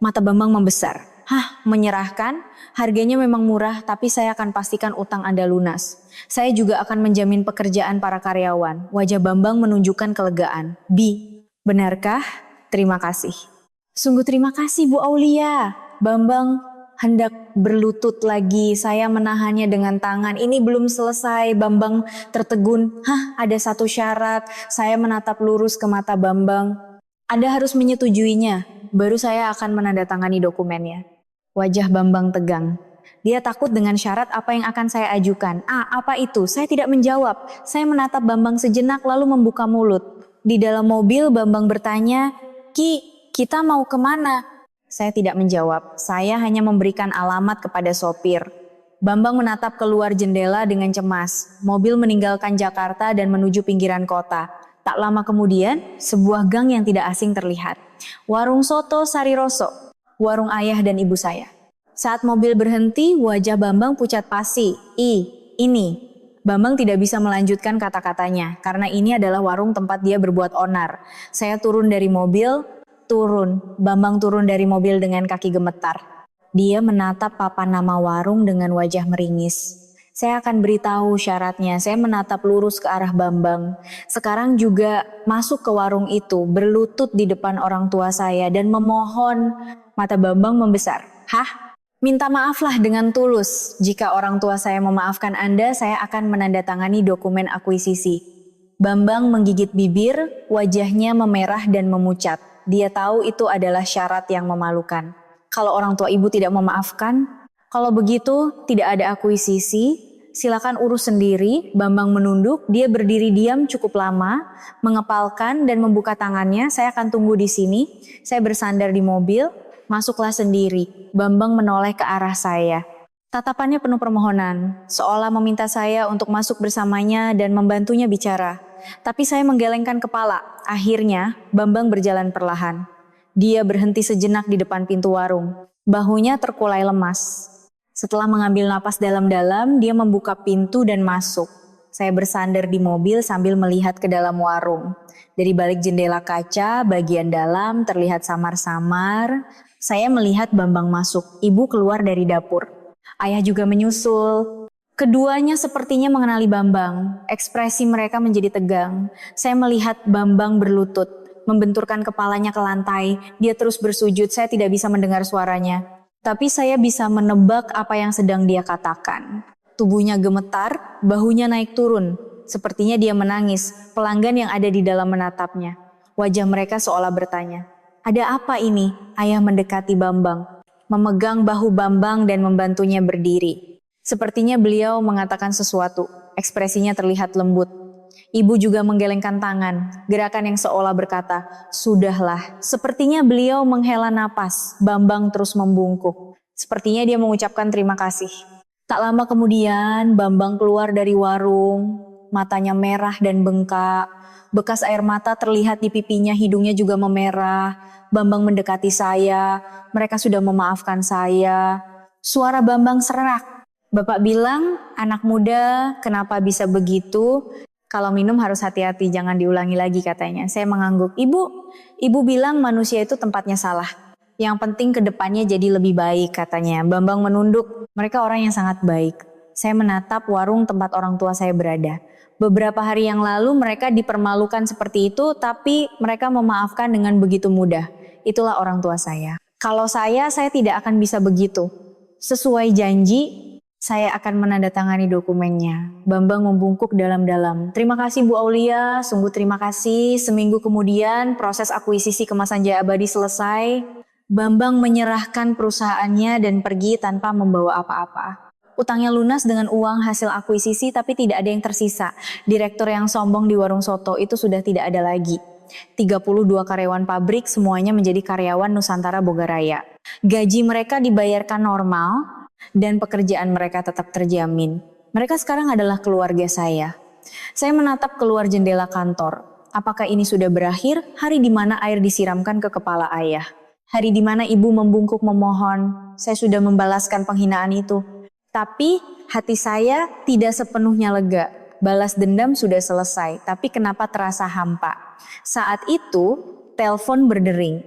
Mata Bambang membesar. Hah, menyerahkan? Harganya memang murah, tapi saya akan pastikan utang Anda lunas. Saya juga akan menjamin pekerjaan para karyawan. Wajah Bambang menunjukkan kelegaan. Benarkah? Terima kasih. Sungguh terima kasih Bu Aulia. Bambang hendak berlutut lagi. Saya menahannya dengan tangan. Ini belum selesai. Bambang tertegun. Hah, ada satu syarat. Saya menatap lurus ke mata Bambang. Anda harus menyetujuinya. Baru saya akan menandatangani dokumennya. Wajah Bambang tegang. Dia takut dengan syarat apa yang akan saya ajukan. Apa itu? Saya tidak menjawab. Saya menatap Bambang sejenak lalu membuka mulut. Di dalam mobil Bambang bertanya, Ki, kita mau kemana? Saya tidak menjawab. Saya hanya memberikan alamat kepada sopir. Bambang menatap keluar jendela dengan cemas. Mobil meninggalkan Jakarta dan menuju pinggiran kota. Tak lama kemudian, sebuah gang yang tidak asing terlihat. Warung Soto Sariroso. Warung ayah dan ibu saya. Saat mobil berhenti, wajah Bambang pucat pasi. Ini. Bambang tidak bisa melanjutkan kata-katanya, karena ini adalah warung tempat dia berbuat onar. Saya turun dari mobil, Bambang turun dari mobil dengan kaki gemetar. Dia menatap papan nama warung dengan wajah meringis. Saya akan beritahu syaratnya. Saya menatap lurus ke arah Bambang. Sekarang juga masuk ke warung itu, berlutut di depan orang tua saya dan memohon. Mata Bambang membesar. Hah? Minta maaflah dengan tulus. Jika orang tua saya memaafkan Anda, saya akan menandatangani dokumen akuisisi. Bambang menggigit bibir, wajahnya memerah dan memucat. Dia tahu itu adalah syarat yang memalukan. Kalau orang tua ibu tidak memaafkan, kalau begitu tidak ada akuisisi, Silakan urus sendiri. Bambang menunduk, dia berdiri diam cukup lama, mengepalkan dan membuka tangannya. Saya akan tunggu di sini. Saya bersandar di mobil, masuklah sendiri. Bambang menoleh ke arah saya. Tatapannya penuh permohonan, seolah meminta saya untuk masuk bersamanya dan membantunya bicara. Tapi saya menggelengkan kepala. Akhirnya, Bambang berjalan perlahan. Dia berhenti sejenak di depan pintu warung. Bahunya terkulai lemas. Setelah mengambil napas dalam-dalam, dia membuka pintu dan masuk. Saya bersandar di mobil sambil melihat ke dalam warung. Dari balik jendela kaca, bagian dalam terlihat samar-samar. Saya melihat Bambang masuk. Ibu keluar dari dapur. Ayah juga menyusul. Keduanya sepertinya mengenali Bambang. Ekspresi mereka menjadi tegang. Saya melihat Bambang berlutut, membenturkan kepalanya ke lantai. Dia terus bersujud, saya tidak bisa mendengar suaranya. Tapi saya bisa menebak apa yang sedang dia katakan. Tubuhnya gemetar, bahunya naik turun. Sepertinya dia menangis, pelanggan yang ada di dalam menatapnya. Wajah mereka seolah bertanya, "Ada apa ini?" Ayah mendekati Bambang, memegang bahu Bambang dan membantunya berdiri. Sepertinya beliau mengatakan sesuatu, ekspresinya terlihat lembut. Ibu juga menggelengkan tangan, gerakan yang seolah berkata, "Sudahlah." Sepertinya beliau menghela napas, Bambang terus membungkuk. Sepertinya dia mengucapkan terima kasih. Tak lama kemudian, Bambang keluar dari warung, matanya merah dan bengkak. Bekas air mata terlihat di pipinya, hidungnya juga memerah. Bambang mendekati saya, mereka sudah memaafkan saya. Suara Bambang serak. "Bapak bilang, anak muda, kenapa bisa begitu? Kalau minum harus hati-hati, jangan diulangi lagi," katanya. Saya mengangguk. Ibu bilang manusia itu tempatnya salah. Yang penting ke depannya jadi lebih baik," katanya. Bambang menunduk. Mereka orang yang sangat baik. Saya menatap warung tempat orang tua saya berada. Beberapa hari yang lalu mereka dipermalukan seperti itu, tapi mereka memaafkan dengan begitu mudah. Itulah orang tua saya. Kalau saya tidak akan bisa begitu. Sesuai janji, saya akan menandatangani dokumennya. Bambang membungkuk dalam-dalam. "Terima kasih Bu Aulia, sungguh terima kasih." Seminggu kemudian proses akuisisi kemasan Jaya Abadi selesai. Bambang menyerahkan perusahaannya dan pergi tanpa membawa apa-apa. Utangnya lunas dengan uang hasil akuisisi, tapi tidak ada yang tersisa. Direktur yang sombong di warung soto itu sudah tidak ada lagi. 32 karyawan pabrik semuanya menjadi karyawan Nusantara Bogaraya. Gaji mereka dibayarkan normal, dan pekerjaan mereka tetap terjamin. Mereka sekarang adalah keluarga saya. Saya menatap keluar jendela kantor. Apakah ini sudah berakhir? Hari di mana air disiramkan ke kepala ayah. Hari di mana ibu membungkuk memohon. Saya sudah membalaskan penghinaan itu. Tapi hati saya tidak sepenuhnya lega. Balas dendam sudah selesai, tapi kenapa terasa hampa? Saat itu, telepon berdering.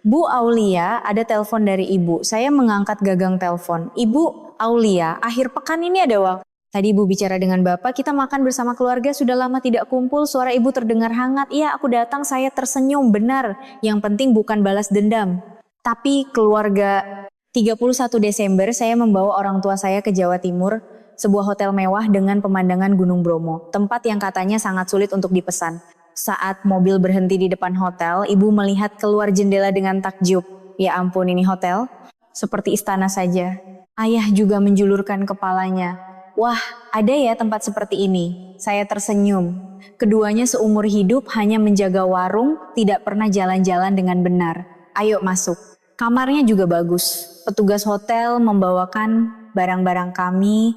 "Bu Aulia, ada telepon dari ibu." Saya mengangkat gagang telepon. "Ibu Aulia, akhir pekan ini ada waktu." "Tadi ibu bicara dengan bapak, kita makan bersama keluarga, sudah lama tidak kumpul." Suara ibu terdengar hangat. "Iya, aku datang." Saya tersenyum. "Benar, yang penting bukan balas dendam, tapi keluarga." 31 Desember saya membawa orang tua saya ke Jawa Timur, sebuah hotel mewah dengan pemandangan Gunung Bromo, tempat yang katanya sangat sulit untuk dipesan. Saat mobil berhenti di depan hotel, ibu melihat keluar jendela dengan takjub. "Ya ampun, ini hotel? Seperti istana saja." Ayah juga menjulurkan kepalanya. "Wah, ada ya tempat seperti ini." Saya tersenyum. Keduanya seumur hidup hanya menjaga warung, tidak pernah jalan-jalan dengan benar. "Ayo masuk." Kamarnya juga bagus. Petugas hotel membawakan barang-barang kami.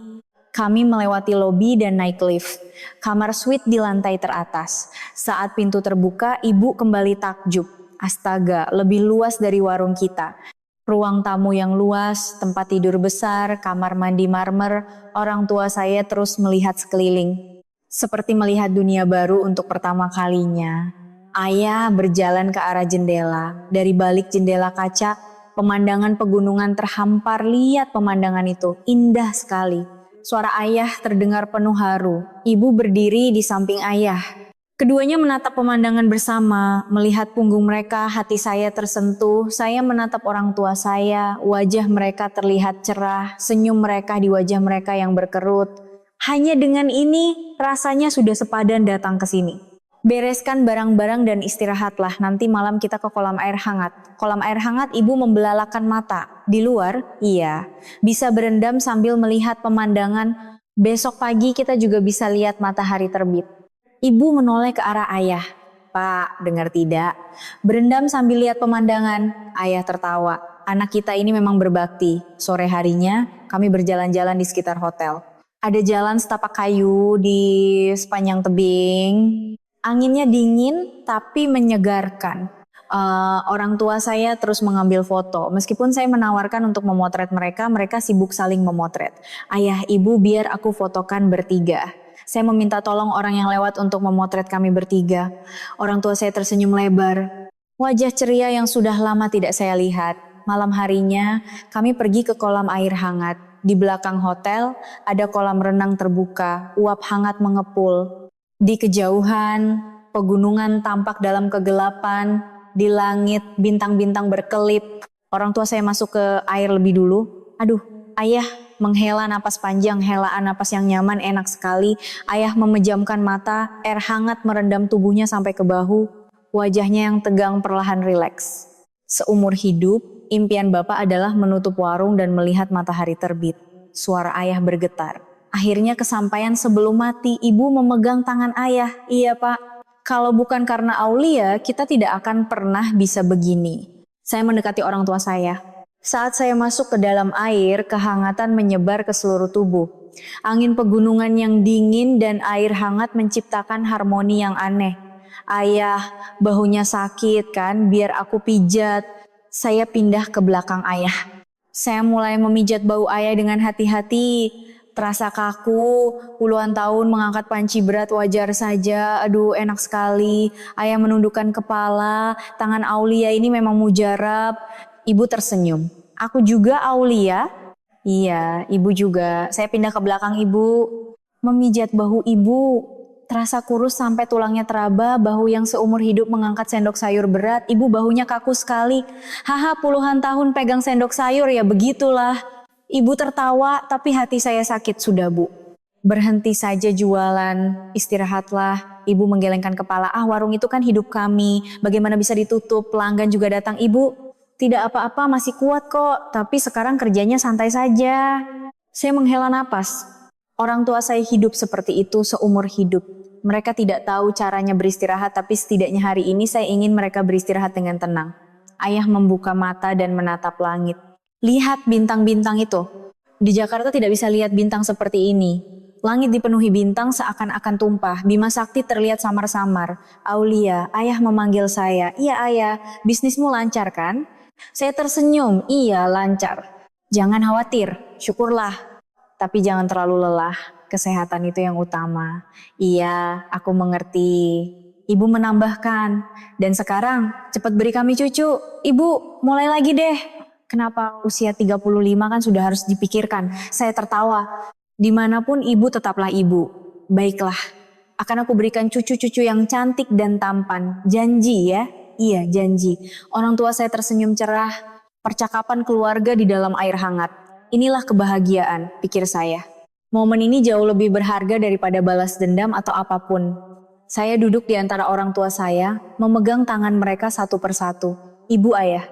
Kami melewati lobi dan naik lift. Kamar suite di lantai teratas. Saat pintu terbuka, ibu kembali takjub. Astaga, lebih luas dari warung kita. Ruang tamu yang luas, tempat tidur besar, kamar mandi marmer. Orang tua saya terus melihat sekeliling. Seperti melihat dunia baru untuk pertama kalinya. Ayah berjalan ke arah jendela. Dari balik jendela kaca, pemandangan pegunungan terhampar. Lihat pemandangan itu, indah sekali. Suara ayah terdengar penuh haru. Ibu berdiri di samping ayah. Keduanya menatap pemandangan bersama. Melihat punggung mereka, hati saya tersentuh. Saya menatap orang tua saya. Wajah mereka terlihat cerah. Senyum mereka di wajah mereka yang berkerut. Hanya dengan ini, rasanya sudah sepadan datang ke sini. "Bereskan barang-barang dan istirahatlah. Nanti malam kita ke kolam air hangat." Kolam air hangat, ibu membelalakan mata. Di luar, iya, bisa berendam sambil melihat pemandangan. Besok pagi kita juga bisa lihat matahari terbit. Ibu menoleh ke arah ayah. Pak, dengar tidak? Berendam sambil lihat pemandangan. Ayah tertawa. Anak kita ini memang berbakti. Sore harinya kami berjalan-jalan di sekitar hotel. Ada jalan setapak kayu di sepanjang tebing. Anginnya dingin tapi menyegarkan. Orang tua saya terus mengambil foto. Meskipun saya menawarkan untuk memotret mereka, mereka sibuk saling memotret. Ayah, ibu, biar aku fotokan bertiga. Saya meminta tolong orang yang lewat untuk memotret kami bertiga. Orang tua saya tersenyum lebar. Wajah ceria yang sudah lama tidak saya lihat. Malam harinya, kami pergi ke kolam air hangat. Di belakang hotel, ada kolam renang terbuka, uap hangat mengepul. Di kejauhan, pegunungan tampak dalam kegelapan. Di langit, bintang-bintang berkelip. Orang tua saya masuk ke air lebih dulu. Aduh, ayah menghela napas panjang, helaan napas yang nyaman, enak sekali. Ayah memejamkan mata, air hangat merendam tubuhnya sampai ke bahu. Wajahnya yang tegang perlahan rileks. Seumur hidup, impian Bapak adalah menutup warung dan melihat matahari terbit. Suara ayah bergetar. Akhirnya kesampaian sebelum mati, ibu memegang tangan ayah. Iya Pak. Kalau bukan karena Aulia, kita tidak akan pernah bisa begini. Saya mendekati orang tua saya. Saat saya masuk ke dalam air, kehangatan menyebar ke seluruh tubuh. Angin pegunungan yang dingin dan air hangat menciptakan harmoni yang aneh. Ayah, bahunya sakit kan, biar aku pijat. Saya pindah ke belakang ayah. Saya mulai memijat bahu ayah dengan hati-hati. Terasa kaku, puluhan tahun mengangkat panci berat wajar saja. Aduh, enak sekali. Ayah menundukkan kepala, tangan Aulia ini memang mujarab. Ibu tersenyum. Aku juga Aulia? Iya, ibu juga. Saya pindah ke belakang ibu. Memijat bahu ibu. Terasa kurus sampai tulangnya teraba, bahu yang seumur hidup mengangkat sendok sayur berat. Ibu bahunya kaku sekali. Haha, puluhan tahun pegang sendok sayur ya begitulah. Ibu tertawa, tapi hati saya sakit sudah Bu. Berhenti saja jualan, istirahatlah. Ibu menggelengkan kepala, warung itu kan hidup kami. Bagaimana bisa ditutup, pelanggan juga datang. Ibu, tidak apa-apa, masih kuat kok. Tapi sekarang kerjanya santai saja. Saya menghela napas. Orang tua saya hidup seperti itu seumur hidup. Mereka tidak tahu caranya beristirahat, tapi setidaknya hari ini saya ingin mereka beristirahat dengan tenang. Ayah membuka mata dan menatap langit. Lihat bintang-bintang itu. Di Jakarta tidak bisa lihat bintang seperti ini. Langit dipenuhi bintang seakan-akan tumpah. Bima Sakti terlihat samar-samar. Aulia, ayah memanggil saya. Iya ayah, bisnismu lancar kan? Saya tersenyum. Iya, lancar. Jangan khawatir, syukurlah. Tapi jangan terlalu lelah. Kesehatan itu yang utama. Iya, aku mengerti. Ibu menambahkan. Dan sekarang, cepat beri kami cucu. Ibu, mulai lagi deh. Kenapa usia 35 kan sudah harus dipikirkan? Saya tertawa. Dimanapun ibu tetaplah ibu. Baiklah, akan aku berikan cucu-cucu yang cantik dan tampan. Janji ya? Iya, janji. Orang tua saya tersenyum cerah. Percakapan keluarga di dalam air hangat. Inilah kebahagiaan, pikir saya. Momen ini jauh lebih berharga daripada balas dendam atau apapun. Saya duduk di antara orang tua saya, memegang tangan mereka satu persatu. Ibu, ayah.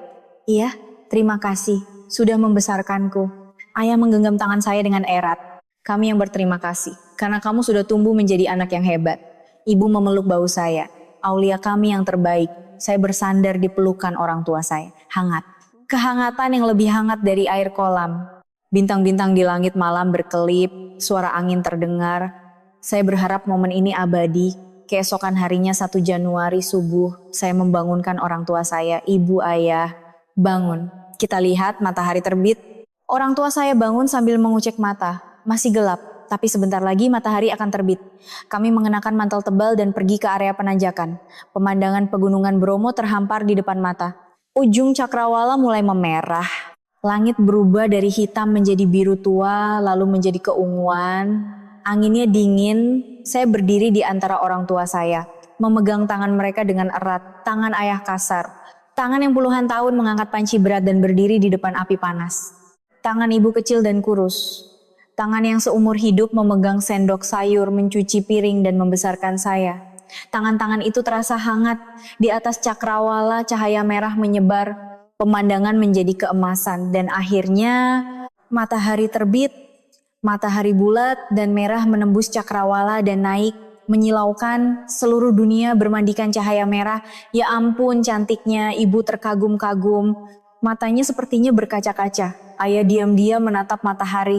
Iya. Terima kasih, sudah membesarkanku. Ayah menggenggam tangan saya dengan erat. Kami yang berterima kasih, karena kamu sudah tumbuh menjadi anak yang hebat. Ibu memeluk bahu saya. Aulia kami yang terbaik. Saya bersandar di pelukan orang tua saya. Hangat. Kehangatan yang lebih hangat dari air kolam. Bintang-bintang di langit malam berkelip, suara angin terdengar. Saya berharap momen ini abadi. Keesokan harinya 1 Januari subuh, saya membangunkan orang tua saya. Ibu, ayah, bangun. Kita lihat matahari terbit. Orang tua saya bangun sambil mengucek mata. Masih gelap, tapi sebentar lagi matahari akan terbit. Kami mengenakan mantel tebal dan pergi ke area penanjakan. Pemandangan pegunungan Bromo terhampar di depan mata. Ujung cakrawala mulai memerah. Langit berubah dari hitam menjadi biru tua, lalu menjadi keunguan. Anginnya dingin. Saya berdiri di antara orang tua saya, memegang tangan mereka dengan erat. Tangan ayah kasar. Tangan yang puluhan tahun mengangkat panci berat dan berdiri di depan api panas. Tangan ibu kecil dan kurus. Tangan yang seumur hidup memegang sendok sayur, mencuci piring dan membesarkan saya. Tangan-tangan itu terasa hangat. Di atas cakrawala cahaya merah menyebar. Pemandangan menjadi keemasan dan akhirnya matahari terbit. Matahari bulat dan merah menembus cakrawala dan naik, menyilaukan seluruh dunia bermandikan cahaya merah. Ya ampun cantiknya, ibu terkagum-kagum. Matanya sepertinya berkaca-kaca. Ayah diam-diam menatap matahari.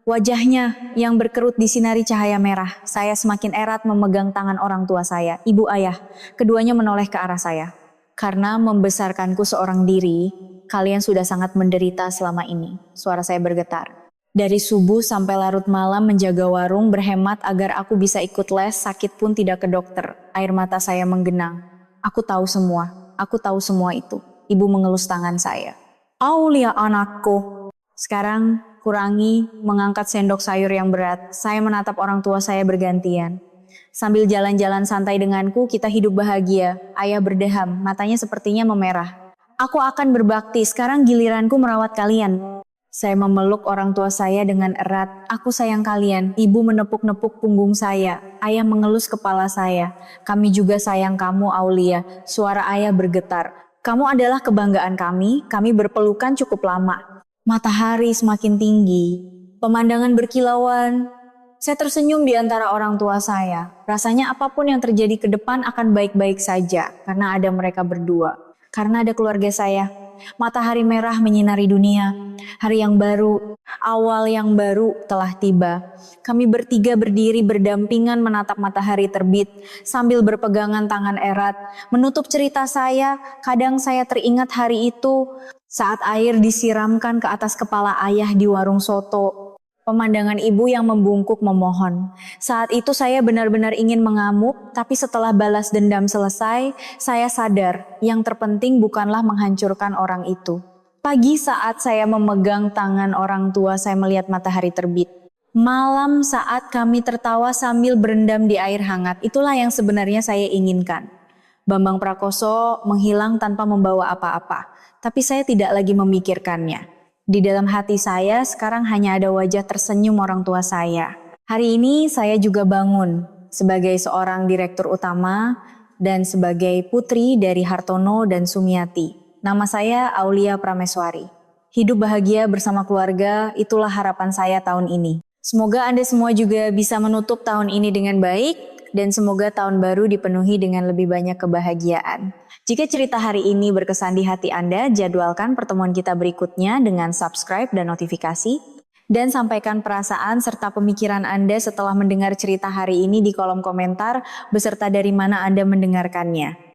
Wajahnya yang berkerut disinari cahaya merah. Saya semakin erat memegang tangan orang tua saya, ibu ayah. Keduanya menoleh ke arah saya. Karena membesarkanku seorang diri, kalian sudah sangat menderita selama ini. Suara saya bergetar. Dari subuh sampai larut malam menjaga warung, berhemat agar aku bisa ikut les, sakit pun tidak ke dokter. Air mata saya menggenang. Aku tahu semua itu. Ibu mengelus tangan saya. Aulia anakku. Sekarang kurangi mengangkat sendok sayur yang berat. Saya menatap orang tua saya bergantian. Sambil jalan-jalan santai denganku, kita hidup bahagia. Ayah berdeham, matanya sepertinya memerah. Aku akan berbakti, sekarang giliranku merawat kalian. Saya memeluk orang tua saya dengan erat. Aku sayang kalian. Ibu menepuk-nepuk punggung saya. Ayah mengelus kepala saya. Kami juga sayang kamu, Aulia. Suara ayah bergetar. Kamu adalah kebanggaan kami berpelukan cukup lama. Matahari semakin tinggi, pemandangan berkilauan. Saya tersenyum di antara orang tua saya. Rasanya apapun yang terjadi ke depan akan baik-baik saja karena ada mereka berdua. Karena ada keluarga saya. Matahari merah menyinari dunia. Hari yang baru, awal yang baru telah tiba. Kami bertiga berdiri berdampingan menatap matahari terbit sambil berpegangan tangan erat. Menutup cerita saya, kadang saya teringat hari itu saat air disiramkan ke atas kepala ayah di warung soto. Pemandangan ibu yang membungkuk memohon. Saat itu saya benar-benar ingin mengamuk, tapi setelah balas dendam selesai, saya sadar yang terpenting bukanlah menghancurkan orang itu. Pagi saat saya memegang tangan orang tua, saya melihat matahari terbit. Malam saat kami tertawa sambil berendam di air hangat, itulah yang sebenarnya saya inginkan. Bambang Prakoso menghilang tanpa membawa apa-apa, tapi saya tidak lagi memikirkannya. Di dalam hati saya sekarang hanya ada wajah tersenyum orang tua saya. Hari ini saya juga bangun sebagai seorang direktur utama dan sebagai putri dari Hartono dan Sumiati. Nama saya Aulia Prameswari. Hidup bahagia bersama keluarga, itulah harapan saya tahun ini. Semoga Anda semua juga bisa menutup tahun ini dengan baik dan semoga tahun baru dipenuhi dengan lebih banyak kebahagiaan. Jika cerita hari ini berkesan di hati Anda, jadwalkan pertemuan kita berikutnya dengan subscribe dan notifikasi. Dan sampaikan perasaan serta pemikiran Anda setelah mendengar cerita hari ini di kolom komentar beserta dari mana Anda mendengarkannya.